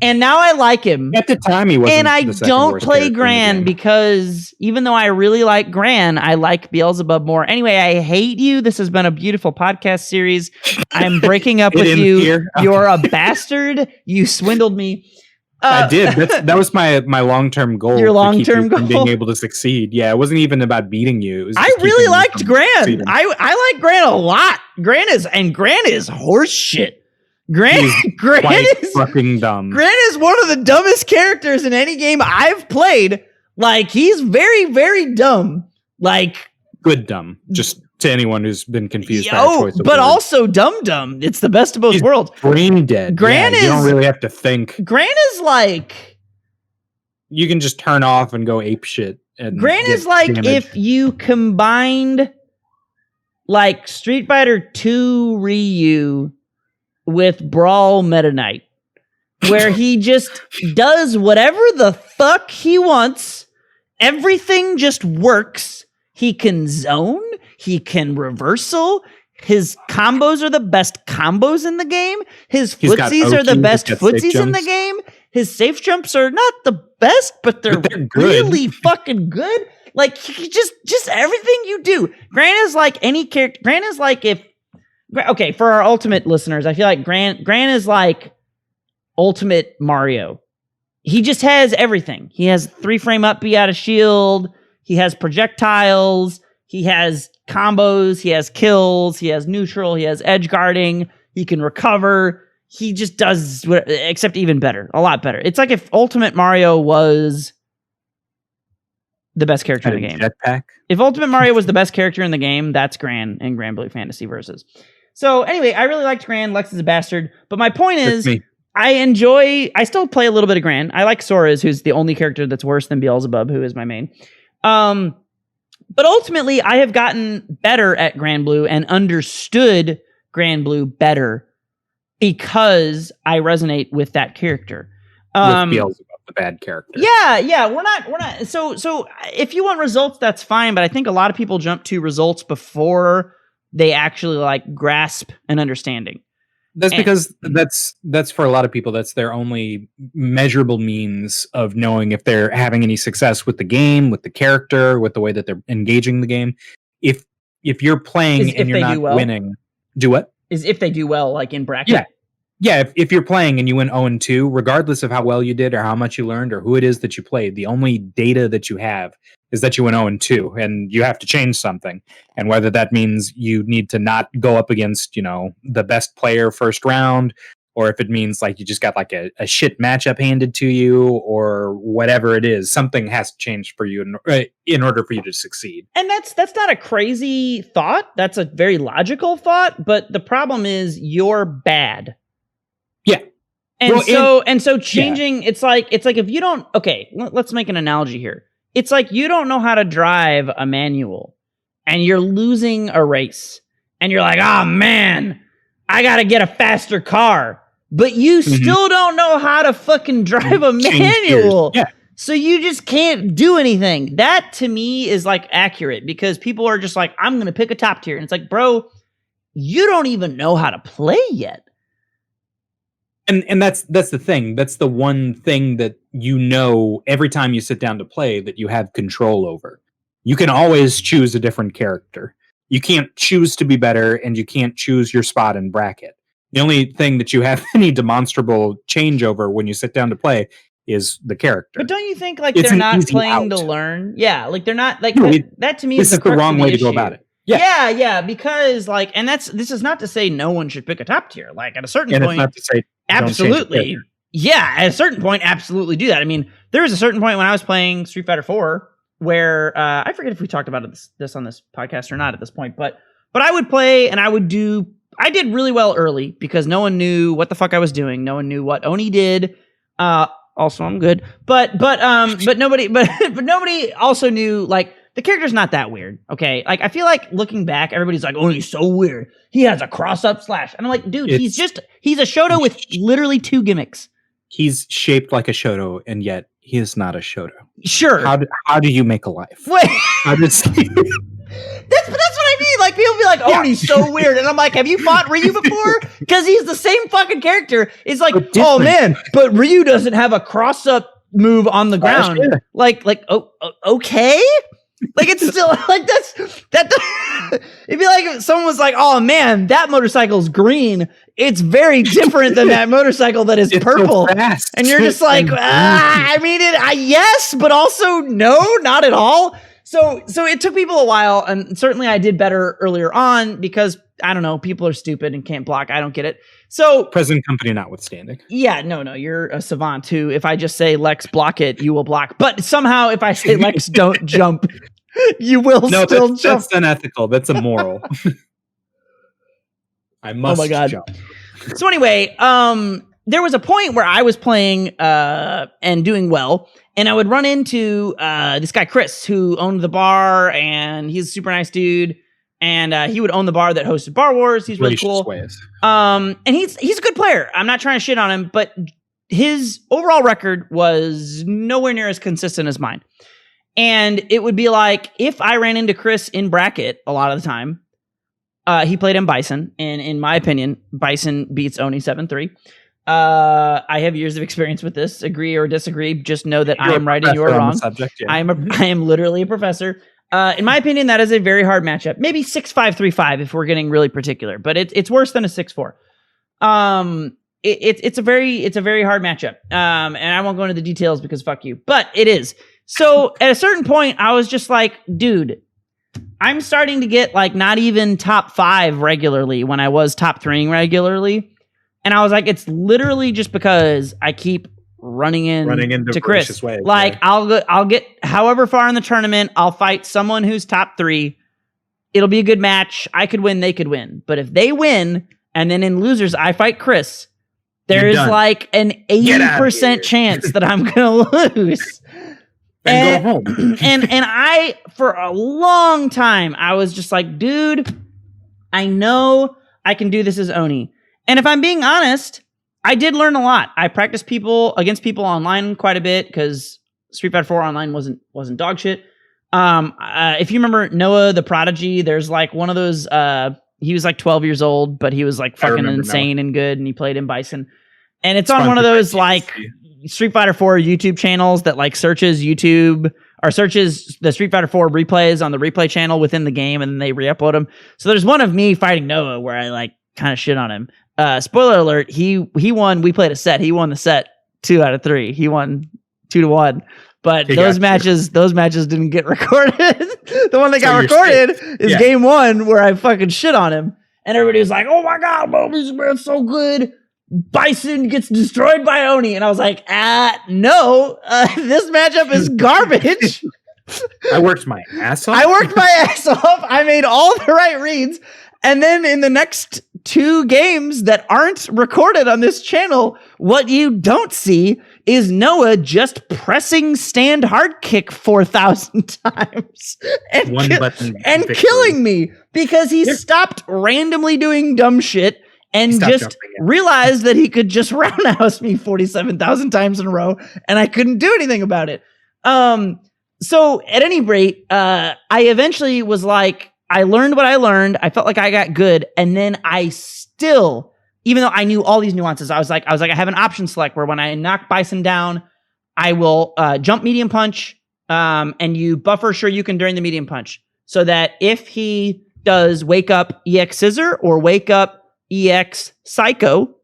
And now I like him. At the time, he wasn't. And I don't play Gran because even though I really like Gran, I like Beelzebub more. Anyway, I hate you. This has been a beautiful podcast series. I'm breaking up with you. You're a bastard. You swindled me. I did. That was my long-term goal. Your long-term goal? Being able to succeed. Yeah, it wasn't even about beating you. It was I really liked Gran. I like Gran a lot. Gran is horse shit. Gran is fucking dumb. Gran is one of the dumbest characters in any game I've played. Like, he's very, very dumb. Like, good dumb. Just to anyone who's been confused by a choice of but words. Also dumb. It's the best of both worlds. Brain dead. Gran is, you don't really have to think. Gran is like, you can just turn off and go ape shit. And Gran is like damage. If you combined like Street Fighter 2 Ryu with Brawl Meta Knight, where he just does whatever the fuck he wants. Everything just works. He can zone. He can reversal. His combos are the best combos in the game. His footsies are the best footsies in the game. His safe jumps are not the best, but they're really fucking good. Like, he just everything you do. Gran is like any character. Gran is like if... Okay, for our Ultimate listeners, I feel like Gran is like Ultimate Mario. He just has everything. He has 3-frame up B out of shield. He has projectiles. He has combos. He has kills. He has neutral. He has edge guarding. He can recover. He just does, except even better. A lot better. It's like if Ultimate Mario was the best character in the game. Jetpack? If Ultimate Mario was the best character in the game, that's Gran and Gran Blue Fantasy Versus. So anyway, I really liked Gran. Lex is a bastard. But my point is, I still play a little bit of Gran. I like Sora's, who's the only character that's worse than Beelzebub, who is my main. But ultimately, I have gotten better at Gran Blue and understood Gran Blue better because I resonate with that character. With Beelzebub, the bad character. Yeah. We're not. So if you want results, that's fine. But I think a lot of people jump to results before they actually like grasp an understanding. Because that's for a lot of people, that's their only measurable means of knowing if they're having any success with the game, with the character, with the way that they're engaging the game. If you're playing and you're not winning, do what? Is if they do well, like in bracket. Yeah. If you're playing and you win 0-2, regardless of how well you did or how much you learned or who it is that you played, the only data that you have is that you went 0-2, and you have to change something. And whether that means you need to not go up against, the best player first round, or if it means like you just got like a shit matchup handed to you, or whatever it is, something has to change for you in order for you to succeed. And that's not a crazy thought. That's a very logical thought. But the problem is you're bad. Yeah. And so changing, it's like if you don't, okay, let's make an analogy here. It's like you don't know how to drive a manual and you're losing a race and you're like, oh man, I got to get a faster car, but you still don't know how to fucking drive a manual. Yeah. So you just can't do anything. That to me is like accurate because people are just like, I'm going to pick a top tier. And it's like, bro, you don't even know how to play yet. And that's the thing. That's the one thing that every time you sit down to play that you have control over. You can always choose a different character. You can't choose to be better, and you can't choose your spot in bracket. The only thing that you have any demonstrable change over when you sit down to play is the character. But don't you think like they're not playing to learn? Yeah, like they're not like that to me is the wrong way to go about it. Yeah, because like, and this is not to say no one should pick a top tier. Like at a certain point, it's not to say absolutely, yeah. At a certain point, absolutely do that. I mean, there was a certain point when I was playing Street Fighter 4 where I forget if we talked about this on this podcast or not at this point, but I would play and I did really well early because no one knew what the fuck I was doing. No one knew what Oni did. Also, I'm good. But nobody also knew, like, the character's not that weird, okay? Like, I feel like looking back, everybody's like, oh, he's so weird. He has a cross-up slash. And I'm like, dude, he's a Shoto with literally 2 gimmicks. He's shaped like a Shoto, and yet he is not a Shoto. Sure. How do you make a life? Wait. That's what I mean. Like, people be like, oh, he's so weird. And I'm like, have you fought Ryu before? Because he's the same fucking character. It's like, oh, man, but Ryu doesn't have a cross-up move on the ground. Sure. Like, okay? Like, it's still, like, it'd be like if someone was like, oh, man, that motorcycle's green. It's very different than that motorcycle that is purple. So fast. And you're just like, I mean, yes, but also no, not at all. So it took people a while, and certainly I did better earlier on because, I don't know, people are stupid and can't block. I don't get it. So present company notwithstanding. Yeah, no, you're a savant who, if I just say Lex block it, you will block. But somehow if I say Lex don't jump, you will still jump. That's unethical. That's immoral. I must jump. So anyway, there was a point where I was playing and doing well, and I would run into this guy Chris, who owned the bar, and he's a super nice dude, and he would own the bar that hosted Bar Wars. He's really cool. And he's a good player. I'm not trying to shit on him, but his overall record was nowhere near as consistent as mine. And it would be like, if I ran into Chris in bracket a lot of the time, he played in Bison, and in my opinion, Bison beats Oni 7-3. I have years of experience with this. Agree or disagree, just know that I am right and you are wrong. Subject, yeah. I am literally a professor. In my opinion, that is a very hard matchup. Maybe 6-5, 3-5 if we're getting really particular, but it's worse than a 6-4. It's a very hard matchup. And I won't go into the details because fuck you, but it is. So at a certain point, I was just like, dude, I'm starting to get like not even top 5 regularly when I was top 3 regularly. And I was like, it's literally just because I keep running into Chris. Ways, like, yeah. I'll get however far in the tournament, I'll fight someone who's top 3. It'll be a good match. I could win, they could win. But if they win, and then in losers, I fight Chris, there's like an 80% chance that I'm going to lose. And go home. and I, for a long time, I was just like, dude, I know I can do this as Oni. And if I'm being honest, I did learn a lot. I practiced against people online quite a bit because Street Fighter 4 online wasn't dog shit. If you remember Noah the Prodigy, there's like one of those, he was like 12 years old, but he was like fucking insane and good, and he played in Bison. And it's on one of those like Street Fighter 4 YouTube channels that like searches YouTube or searches the Street Fighter 4 replays on the replay channel within the game, and then they re-upload them. So there's one of me fighting Noah where I like kind of shit on him. Spoiler alert, he won. We played a set. He won the set 2 out of 3. He won 2-1. But those matches didn't get recorded. The one that got recorded is game 1 where I fucking shit on him. And everybody was like, oh my God, MetalMusicMan's so good. Bison gets destroyed by Oni. And I was like, no, this matchup is garbage. I worked my ass off. I made all the right reads. And then in the next 2 games that aren't recorded on this channel, what you don't see is Noah just pressing stand hard kick 4,000 times and killing me because he stopped randomly doing dumb shit and just realized that he could just roundhouse me 47,000 times in a row, and I couldn't do anything about it. So at any rate, I eventually was like, I learned what I learned. I felt like I got good. And then I still, even though I knew all these nuances, I was like, I have an option select where when I knock Bison down, I will jump medium punch, and you buffer Shoryuken during the medium punch. So that if he does wake up EX Scissor or wake up EX Psycho,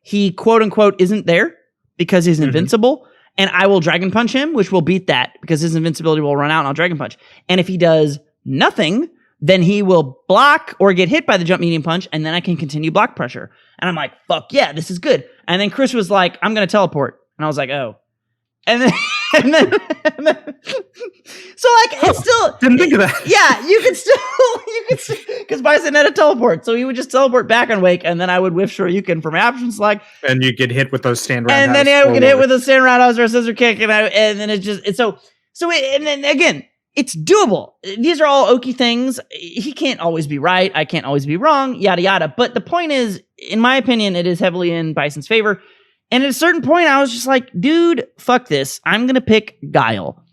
he quote unquote isn't there because he's invincible. And I will Dragon Punch him, which will beat that because his invincibility will run out and I'll Dragon Punch. And if he does nothing, then he will block or get hit by the jump medium punch, and then I can continue block pressure. And I'm like, fuck yeah, this is good. And then Chris was like, I'm going to teleport. And I was like, oh. And then So like it's still didn't think of that. Yeah, you could still because Bison had a teleport, so he would just teleport back on Wake, and then I would whiff Shoryuken from option select, and you get hit with those stand roundhouse, and then I would get hit with a stand roundhouse or a scissor kick, and then and then again, it's doable. These are all Oki things. He can't always be right. I can't always be wrong. Yada yada. But the point is, in my opinion, it is heavily in Bison's favor. And at a certain point, I was just like, dude, fuck this. I'm going to pick Guile.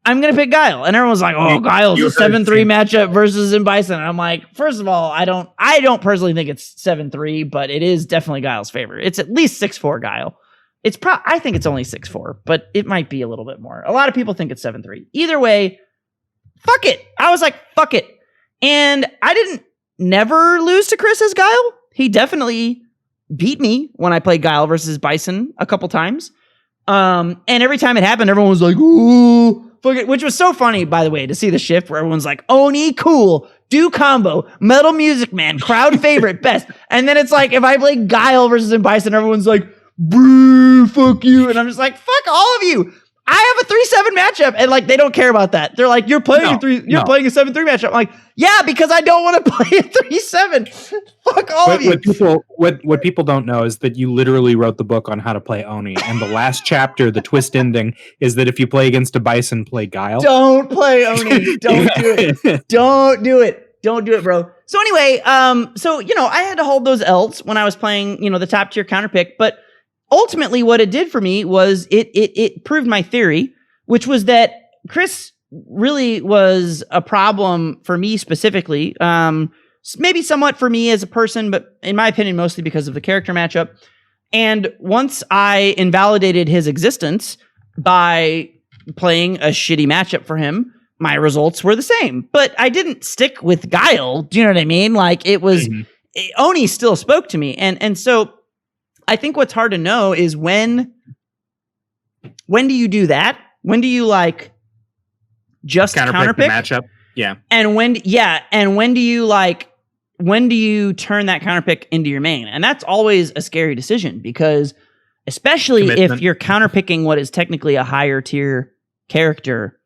And everyone was like, oh, Guile's a 7-3 matchup versus in Bison. And I'm like, first of all, I don't personally think it's 7-3, but it is definitely Guile's favor. It's at least 6-4 Guile. I think it's only 6-4, but it might be a little bit more. A lot of people think it's 7-3. Either way, fuck it. I was like, fuck it. And I didn't never lose to Chris as Guile. He definitely beat me when I played Guile versus Bison a couple times. And every time it happened, everyone was like, ooh, fuck it. Which was so funny, by the way, to see the shift where everyone's like, Oni, cool, do combo, MetalMusicMan, crowd favorite, best. And then it's like, if I play Guile versus Bison, everyone's like, boo, fuck you. And I'm just like, fuck all of you. I have a 3-7 matchup, and like they don't care about that. They're like, you're playing a 7-3 matchup. I'm like, yeah, because I don't want to play a 3-7. Fuck all of you. What people don't know is that you literally wrote the book on how to play Oni, and the last chapter, the twist ending, is that if you play against a Bison, play Guile. Don't play Oni. Don't do it. Don't do it. Don't do it, bro. So anyway, so I had to hold those L's when I was playing, the top tier counter pick, but ultimately, what it did for me was it proved my theory, which was that Chris really was a problem for me specifically. Maybe somewhat for me as a person, but in my opinion, mostly because of the character matchup. And once I invalidated his existence by playing a shitty matchup for him, my results were the same. But I didn't stick with Guile. Do you know what I mean? Like it was Oni still spoke to me, and so. I think what's hard to know is when do you do that? When do you just counterpick the matchup? Yeah. And when do you turn that counterpick into your main? And that's always a scary decision because especially if you're counterpicking what is technically a higher tier character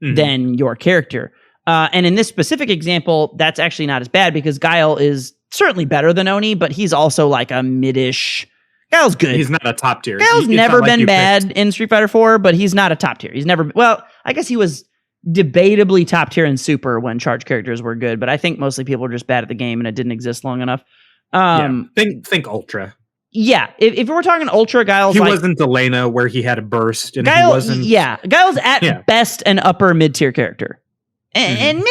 than your character. And in this specific example, that's actually not as bad because Guile is certainly better than Oni, but he's also like a mid-ish. Guile's good. He's not a top tier. Guile's never been bad in Street Fighter 4, but he's not a top tier. He's never. Well, I guess he was debatably top tier in Super when charge characters were good, but I think mostly people were just bad at the game and it didn't exist long enough. Think Ultra. Yeah, if we're talking Ultra, Guile's wasn't Elena where he had a burst, and Guile, he wasn't. Yeah, Guile's at best an upper mid tier character, and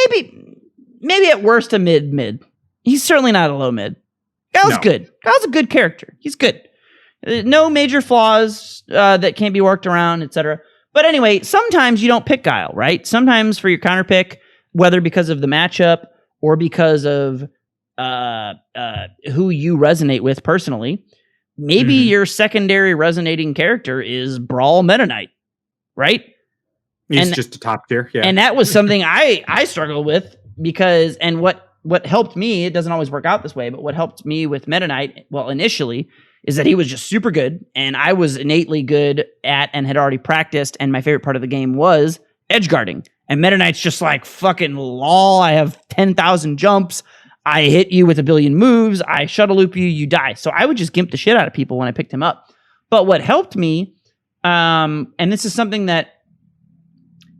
maybe at worst a mid. He's certainly not a low mid. Guile's good. Guile's a good character. He's good. No major flaws that can't be worked around, etc. But anyway, sometimes you don't pick Guile, right? Sometimes for your counter pick, whether because of the matchup or because of who you resonate with personally, maybe your secondary resonating character is Brawl Meta Knight, right? He's just a top tier, yeah. And that was something I struggled with because, and what helped me, it doesn't always work out this way, but what helped me with Meta Knight, well, initially, is that he was just super good, and I was innately good at and had already practiced, and my favorite part of the game was edge guarding. And Meta Knight's just like, fucking lol, I have 10,000 jumps, I hit you with a billion moves, I shuttle loop you, you die. So I would just gimp the shit out of people when I picked him up. But what helped me, and this is something that,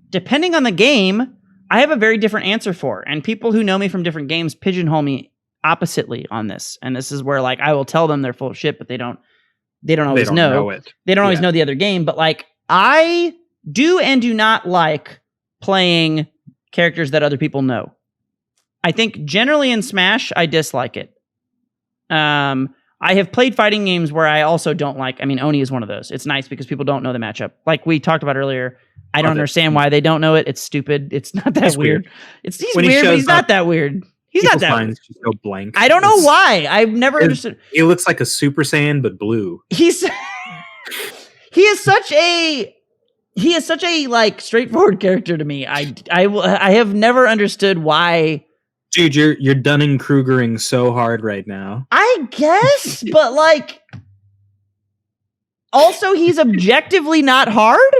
depending on the game, I have a very different answer for. And people who know me from different games pigeonhole me oppositely on this. And this is where I will tell them they're full of shit, but they don't always know it. They don't always know the other game. But I do and do not like playing characters that other people know. I think generally in Smash, I dislike it. I have played fighting games where I also don't like. I mean, Oni is one of those. It's nice because people don't know the matchup. Like we talked about earlier, I don't understand why they don't know it. It's stupid. It's not that weird. He's weird, but he's not that weird. He's not that weird. Just go blank. I don't know why. I've never understood. He looks like a Super Saiyan, but blue. He is such a straightforward character to me. I have never understood why. Dude, you're Dunning-Krugering so hard right now. I guess, but also he's objectively not hard.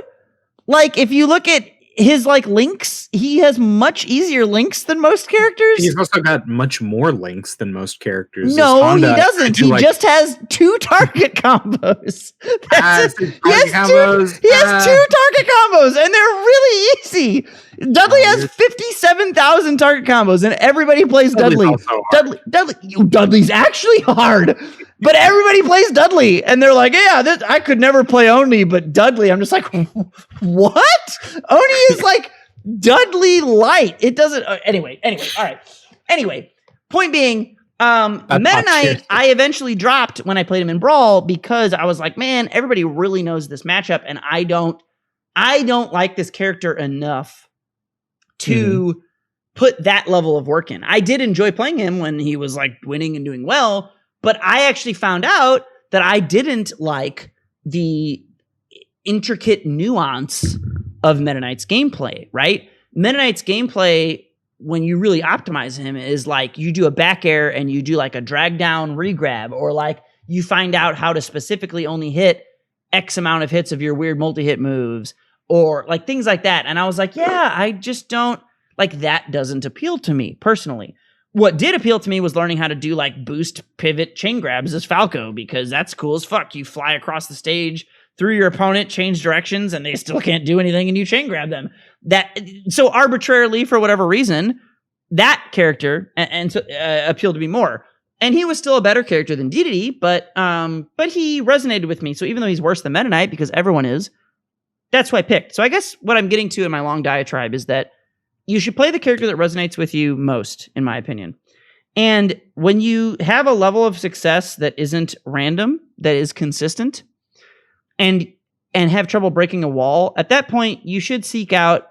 Like if you look at his like links, he has much easier links than most characters. He's also got much more links than most characters. No, he doesn't. He just has 2 target combos. That's it. He has 2 target combos, and they're really easy. Dudley has 57,000 target combos, and everybody plays Dudley. Dudley's actually hard, but everybody plays Dudley, and they're like, yeah, I could never play Oni, but Dudley. I'm just like, what? Oni is like Dudley light. It doesn't. Anyway. All right. Anyway, point being, Meta Knight, I eventually dropped when I played him in Brawl because I was like, man, everybody really knows this matchup, and I don't like this character enough to put that level of work in. I did enjoy playing him when he was like winning and doing well, but I actually found out that I didn't like the intricate nuance of Meta Knight's gameplay, right? Meta Knight's gameplay, when you really optimize him, is like you do a back air and you do like a drag down regrab, or like you find out how to specifically only hit X amount of hits of your weird multi-hit moves, or like things like that. And I was like, yeah, I just don't like that. Doesn't appeal to me personally. What did appeal to me was learning how to do like boost pivot chain grabs as Falco, because that's cool as fuck. You fly across the stage through your opponent, change directions, and they still can't do anything, and you chain grab them. So arbitrarily, for whatever reason, that character and so appealed to me more. And he was still a better character than Dedede, but he resonated with me. So even though he's worse than Meta Knight, because everyone is, that's who I picked. So I guess what I'm getting to in my long diatribe is that you should play the character that resonates with you most, in my opinion. And when you have a level of success that isn't random, that is consistent, and have trouble breaking a wall, at that point, you should seek out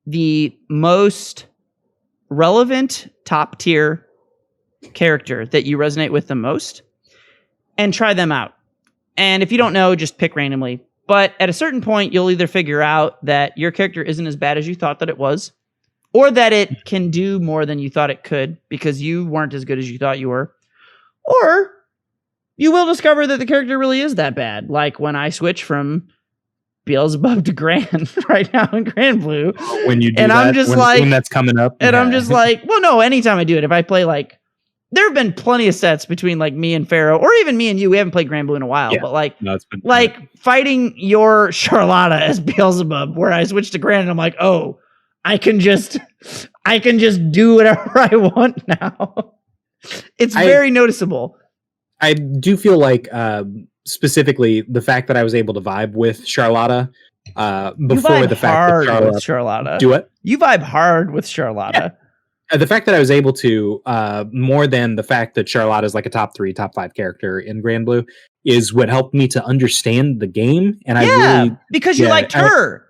the most relevant top tier character that you resonate with the most and try them out. And if you don't know, just pick randomly. But at a certain point, you'll either figure out that your character isn't as bad as you thought that it was, or that it can do more than you thought it could because you weren't as good as you thought you were, or you will discover that the character really is that bad. Like when I switch from Beelzebub to Gran right now in Gran Blue. When you do and that, I'm just like, when that's coming up. And I'm just like, well, no, anytime I do it, if I play like, there have been plenty of sets between like me and Pharaoh, or even me and you. We haven't played Gran Blue in a while, but like, no, it's been fighting your Charlotta as Beelzebub, where I switched to Gran and I'm like, oh, I can just do whatever I want now. It's very noticeable. I do feel like specifically the fact that I was able to vibe with Charlotta before the fact that Charlotta. Do it. You vibe hard with Charlotta. Yeah. The fact that I was able to, more than the fact that Charlotte is like a top 3, top 5 character in Gran Blue, is what helped me to understand the game. And because you liked her.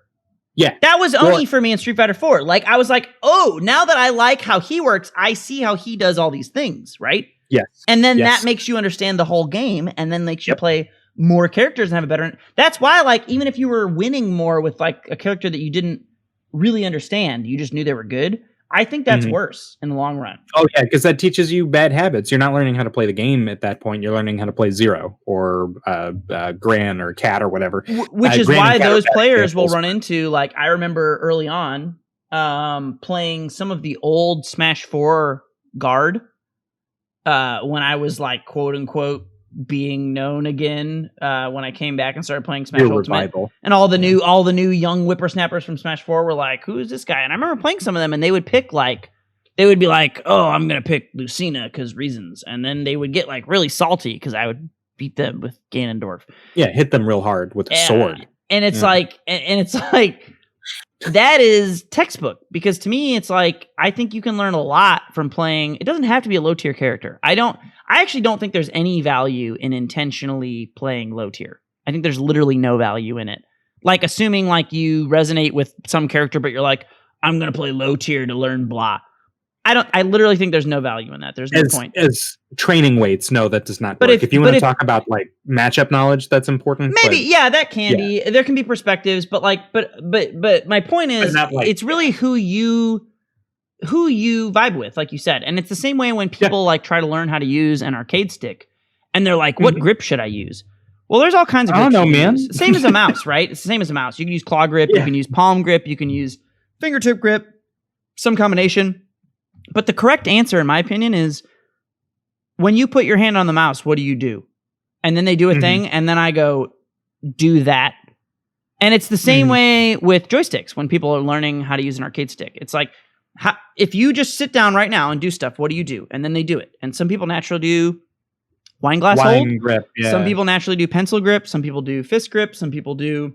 That was Oni for me in Street Fighter 4. Like, I was like, oh, now that I like how he works, I see how he does all these things, right? Yes. And then that makes you understand the whole game, and then makes you play more characters and have a better... That's why, like, even if you were winning more with, like, a character that you didn't really understand, you just knew they were good, I think that's worse in the long run. Oh, yeah, because that teaches you bad habits. You're not learning how to play the game at that point. You're learning how to play Zero or Gran or Cat or whatever. Which is why those players will run into, like, I remember early on playing some of the old Smash 4 guard when I was, like, quote-unquote, being known again when I came back and started playing Smash Ultimate. Revival. And all the new young whippersnappers from Smash 4 were like, who is this guy? And I remember playing some of them, and they would pick like, they would be like, oh, I'm gonna pick Lucina because reasons, and then they would get like really salty because I would beat them with Ganondorf. Yeah, hit them real hard with a sword. And it's like, and it's like, that is textbook, because to me it's like, I think you can learn a lot from playing. It doesn't have to be a low tier character. I actually don't think there's any value in intentionally playing low tier. I think there's literally no value in it. Like assuming like you resonate with some character, but you're like, I'm going to play low tier to learn blah. I literally think there's no value in that. There's no point. As training weights, no, that does not work. If you want to talk about like matchup knowledge, that's important. Maybe, that can be. There can be perspectives, but like, but my point is, it's really who you vibe with, like you said. And it's the same way when people like try to learn how to use an arcade stick and they're like, what grip should I use? Well, there's all kinds of grips. I don't know, man. Same as a mouse, right? It's the same as a mouse. You can use claw grip, you can use palm grip, you can use fingertip grip, some combination. But the correct answer, in my opinion, is when you put your hand on the mouse, what do you do? And then they do a thing, and then I go, do that. And it's the same way with joysticks when people are learning how to use an arcade stick. It's like, if you just sit down right now and do stuff, what do you do? And then they do it. And some people naturally do wine hold. Grip, yeah. Some people naturally do pencil grip. Some people do fist grip. Some people do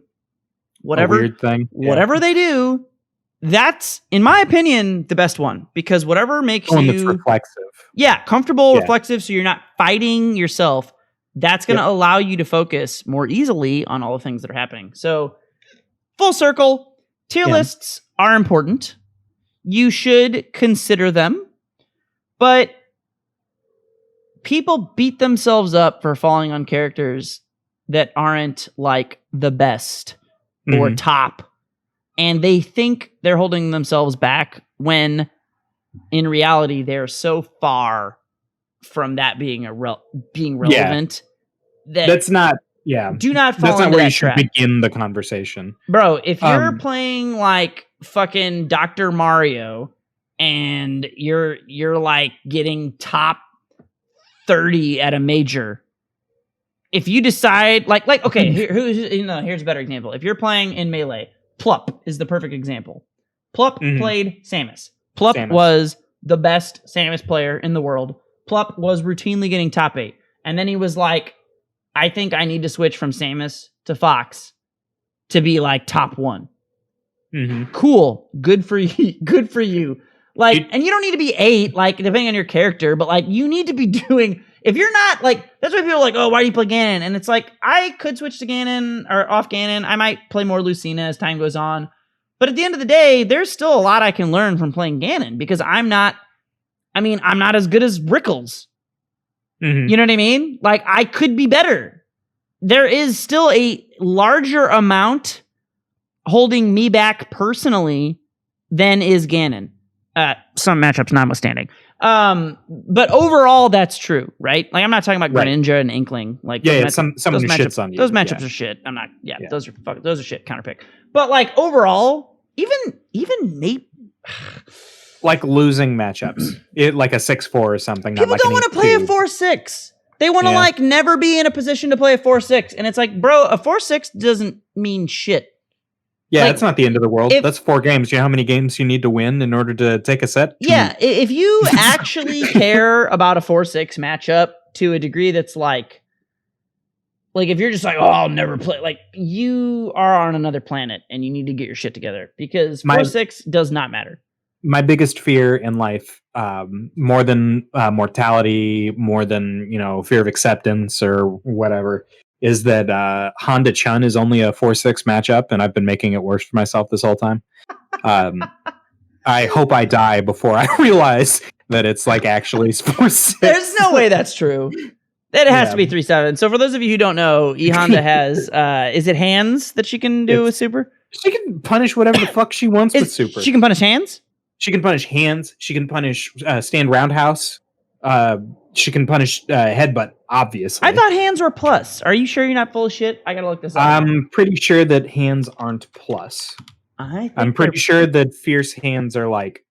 whatever. A weird thing. Yeah. Whatever they do, that's, in my opinion, the best one. Because whatever makes you... that's reflexive. Yeah, comfortable, reflexive, so you're not fighting yourself. That's going to allow you to focus more easily on all the things that are happening. So, full circle, tier lists are important. You should consider them. But people beat themselves up for falling on characters that aren't like the best or top. And they think they're holding themselves back when in reality they're so far from that being relevant that that's not do not fall that's not into where that you should trap. begin the conversation, bro. If you're playing like fucking Dr. Mario and you're like getting top 30 at a major, if you decide like okay, here's a better example. If you're playing in Melee, Plup is the perfect example. Plup played Samus. Plup was the best Samus player in the world. Plup was routinely getting top 8. And then he was like, I think I need to switch from Samus to Fox to be like top 1. Cool. Good for you. Good for you. Like, and you don't need to be 8, like, depending on your character, but like, you need to be doing, if you're not like, that's why people are like, oh, why do you play Ganon? And it's like, I could switch to Ganon or off Ganon. I might play more Lucina as time goes on. But at the end of the day, there's still a lot I can learn from playing Ganon because I'm not as good as Rickles. You know what I mean? Like, I could be better. There is still a larger amount holding me back personally than is Ganon. Some matchups notwithstanding. But overall, that's true, right? Like, I'm not talking about Greninja and Inkling. Like, someone who shits on you. Those matchups are shit. I'm not. Those are shit. Counterpick. But like overall, even Nate. Like losing matchups, like a 6-4 or something. People don't want to play a 4-6. They want to like never be in a position to play a 4-6, and it's like, bro, a 4-6 doesn't mean shit. Yeah, it's not the end of the world. That's 4 games. You know how many games you need to win in order to take a set? Yeah, if you actually care about a 4-6 matchup to a degree that's like if you're just like, oh, I'll never play, like, you are on another planet and you need to get your shit together because 4-6 does not matter. My biggest fear in life, more than mortality, more than, fear of acceptance or whatever, is that Honda Chun is only a 4-6 matchup, and I've been making it worse for myself this whole time. I hope I die before I realize that it's like actually 4-6. There's no way that's true. It has to be 3-7. So for those of you who don't know, E Honda has is it hands that she can do with super? She can punish whatever the fuck she wants with super. She can punish hands? She can punish hands. She can punish stand roundhouse. She can punish headbutt, obviously. I thought hands were plus. Are you sure you're not full of shit? I gotta look this up. I'm pretty sure that hands aren't plus. I'm pretty sure that fierce hands are like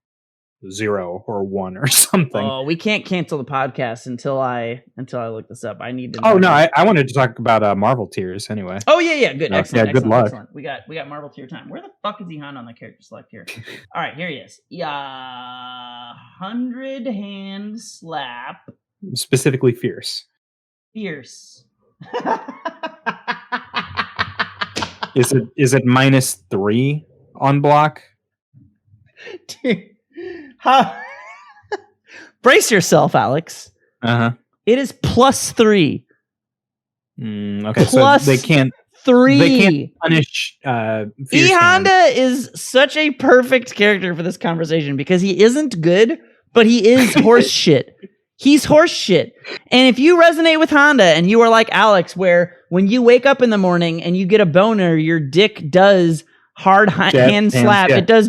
0 or 1 or something. Oh, we can't cancel the podcast until I look this up. I need to. Oh no, I wanted to talk about Marvel tiers anyway. Oh yeah, good, excellent. Yeah, good luck. Excellent. We got Marvel tier time. Where the fuck is Ihan on the character select here? All right, here he is. 100 hand slap. Specifically fierce. Fierce. Is it -3 on block? Dude. Brace yourself, Alex. It is +3. Okay, so they can't 3. They can't punish E Honda is such a perfect character for this conversation because he isn't good, but he is horse shit. He's horse shit. And if you resonate with Honda and you are like Alex, where when you wake up in the morning and you get a boner, your dick does hard hand slap. Yeah. It does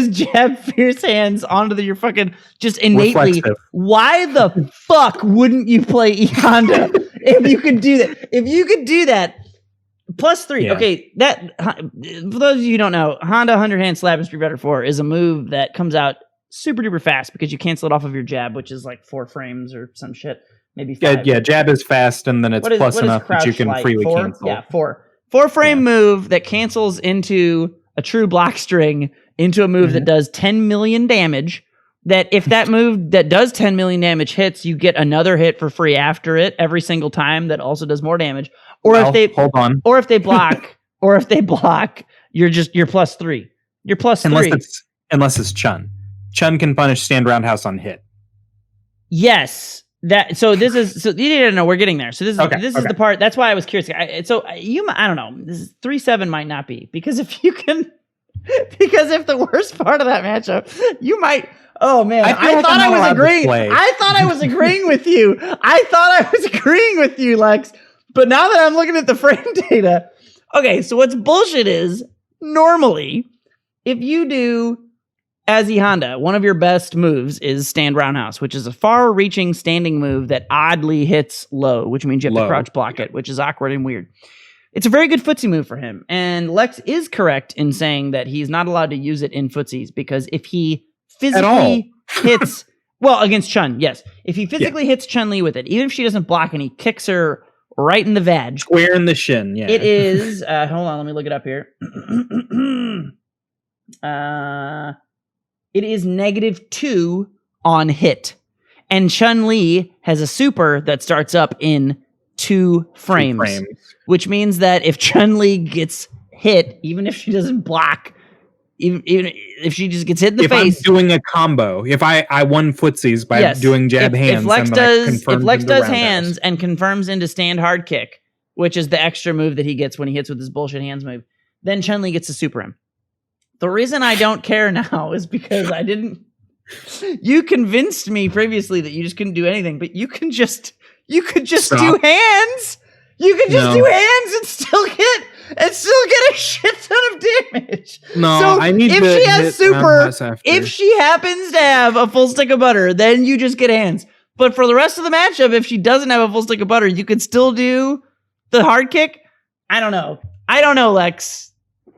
jab fierce hands onto your fucking just innately. Reflexive. Why the fuck wouldn't you play E Honda if you could do that? If you could do that, +3. Yeah. Okay, that for those of you who don't know, Honda 100-hand slap in Street Fighter 4 is a move that comes out super duper fast because you cancel it off of your jab, which is like 4 frames or some shit, maybe 5. Yeah, jab is fast, and then it's plus enough that you can freely 4? cancel. Yeah, 4 frame move that cancels into a true block string into a move that does 10 million damage. That if that move that does 10 million damage hits, you get another hit for free after it every single time that also does more damage. Or if they block, you're +3. You're +3. Unless it's Chun. Chun can punish stand roundhouse on hit. Yes. So you need to know we're getting there. So this is the part. That's why I was curious. I don't know. This is 3-7 might not be because if the worst part of that matchup, you might. Oh man, I thought I was agreeing. I thought I was agreeing with you. Lex. But now that I'm looking at the frame data, okay. So what's bullshit is normally if you do Azzy Honda, one of your best moves is stand roundhouse, which is a far-reaching standing move that oddly hits low, which means you have to crouch block it, which is awkward and weird. It's a very good footsie move for him, and Lex is correct in saying that he's not allowed to use it in footsies because if he physically hits, against Chun, yes. If he physically hits Chun-Li with it, even if she doesn't block and he kicks her right in the vag. Square in the shin, yeah. It is, hold on, let me look it up here. It is -2 on hit. And Chun-Li has a super that starts up in 2 frames. Which means that if Chun-Li gets hit, even if she doesn't block, even if she just gets hit in the face. If I'm doing a combo, if I won footsies by doing jab hands. If Lex does hands and confirms into stand hard kick, which is the extra move that he gets when he hits with his bullshit hands move, then Chun-Li gets to super him. The reason I don't care now is because I didn't. You convinced me previously that you just couldn't do anything, but you could just do hands. You can just do hands and still get a shit ton of damage. No, so I need if to she has super, if she happens to have a full stick of butter, then you just get hands. But for the rest of the matchup, if she doesn't have a full stick of butter, you could still do the hard kick. I don't know, Lex.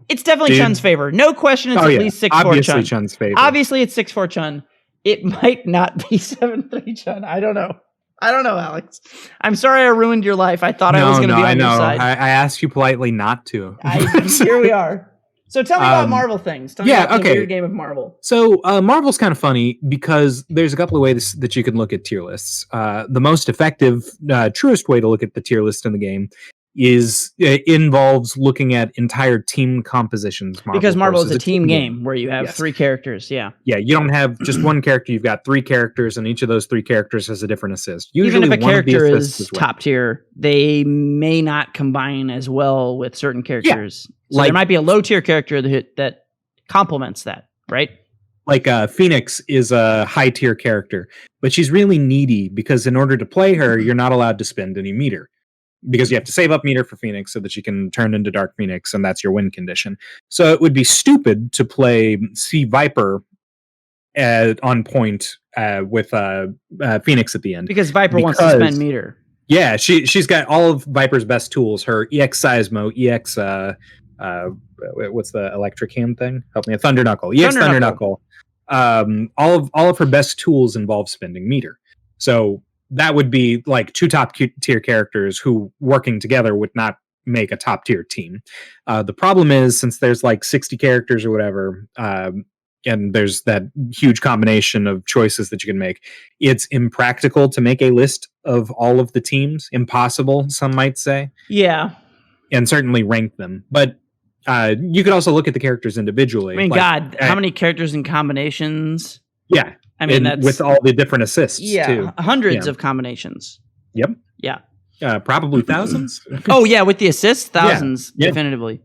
It's definitely Chun's favor. No question it's at least 6-4 Obviously Chun. Chun's favor. Obviously it's 6-4 Chun. It might not be 7-3 Chun. I don't know, Alex. I'm sorry I ruined your life. I thought I was going to be on your side. I asked you politely not to. Here we are. So tell me about Marvel things. Tell me about the weird game of Marvel. So Marvel's kind of funny because there's a couple of ways that you can look at tier lists. The most effective, truest way to look at the tier list in the game involves looking at entire team compositions. Because Marvel is a team game where you have 3 characters. Yeah. Yeah, you don't have just one character. You've got 3 characters, and each of those 3 characters has a different assist. Usually, even if a character is top tier, they may not combine as well with certain characters. So there might be a low tier character that complements that, right? Like Phoenix is a high tier character, but she's really needy because in order to play her, you're not allowed to spend any meter. Because you have to save up meter for Phoenix so that you can turn into Dark Phoenix, and that's your win condition. So it would be stupid to play Sea Viper on point with Phoenix at the end. Because Viper wants to spend meter. Yeah, she's got all of Viper's best tools. Her EX Seismo, EX what's the electric hand thing? Help me, Thunder Knuckle. EX Thunder Knuckle. All of her best tools involve spending meter. So that would be like 2 top tier characters who working together would not make a top tier team. The problem is, since there's like 60 characters or whatever, and there's that huge combination of choices that you can make, it's impractical to make a list of all of the teams. Impossible, some might say. Yeah. And certainly rank them. But you could also look at the characters individually. I mean, how many characters and combinations? Yeah. I mean, that's with all the different assists, too. Hundreds of combinations. Yep. Yeah. Probably thousands. Oh, yeah, with the assists, thousands, definitively.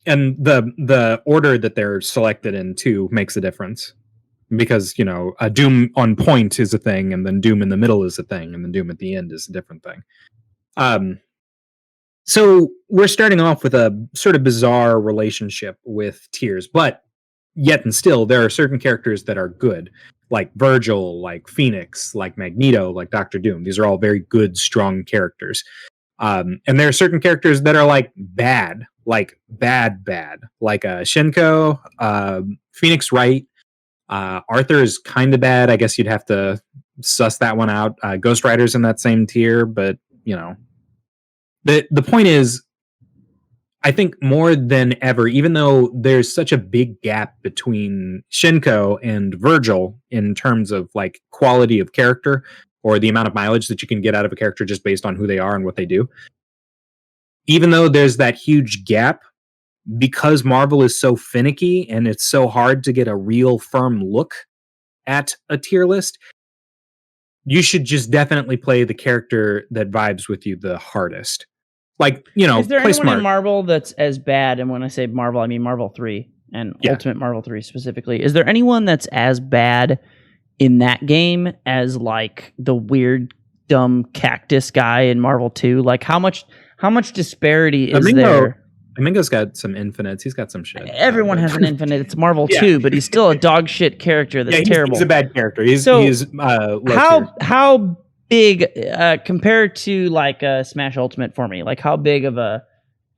And the order that they're selected in, too, makes a difference. Because, a Doom on point is a thing, and then Doom in the middle is a thing, and then Doom at the end is a different thing. So we're starting off with a sort of bizarre relationship with tiers, but yet and still, there are certain characters that are good. Like Virgil, like Phoenix, like Magneto, like Doctor Doom. These are all very good, strong characters. And there are certain characters that are like bad, like Shinko, Phoenix Wright. Arthur is kind of bad. I guess you'd have to suss that one out. Ghost Rider's in that same tier, but the point is, I think more than ever, even though there's such a big gap between Shinko and Virgil in terms of like quality of character or the amount of mileage that you can get out of a character just based on who they are and what they do, even though there's that huge gap, because Marvel is so finicky and it's so hard to get a real firm look at a tier list, you should just definitely play the character that vibes with you the hardest. Like, is there play anyone smart. in Marvel that's as bad? And when I say Marvel, I mean Marvel 3 and Ultimate Marvel 3 specifically. Is there anyone that's as bad in that game as like the weird, dumb cactus guy in Marvel 2? Like how much disparity is there? Amingo's got some infinites. He's got some shit. Everyone has an infinite. It's Marvel 2, but he's still a dog shit character that's terrible. He's a bad character. He's how big compared to like Smash Ultimate for me? Like how big of a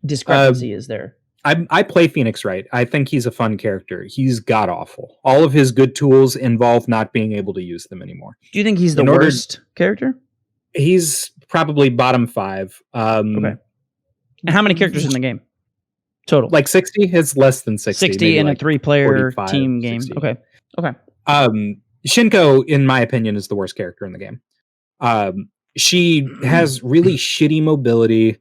discrepancy is there? I play Phoenix Wright. I think he's a fun character. He's god awful. All of his good tools involve not being able to use them anymore. Do you think he's the worst character? He's probably bottom 5. Okay. And how many characters in the game? Total. Like 60? It's less than 60. 60 in like a 3-player team game. 60. Okay. Shinko, in my opinion, is the worst character in the game. She has really shitty mobility.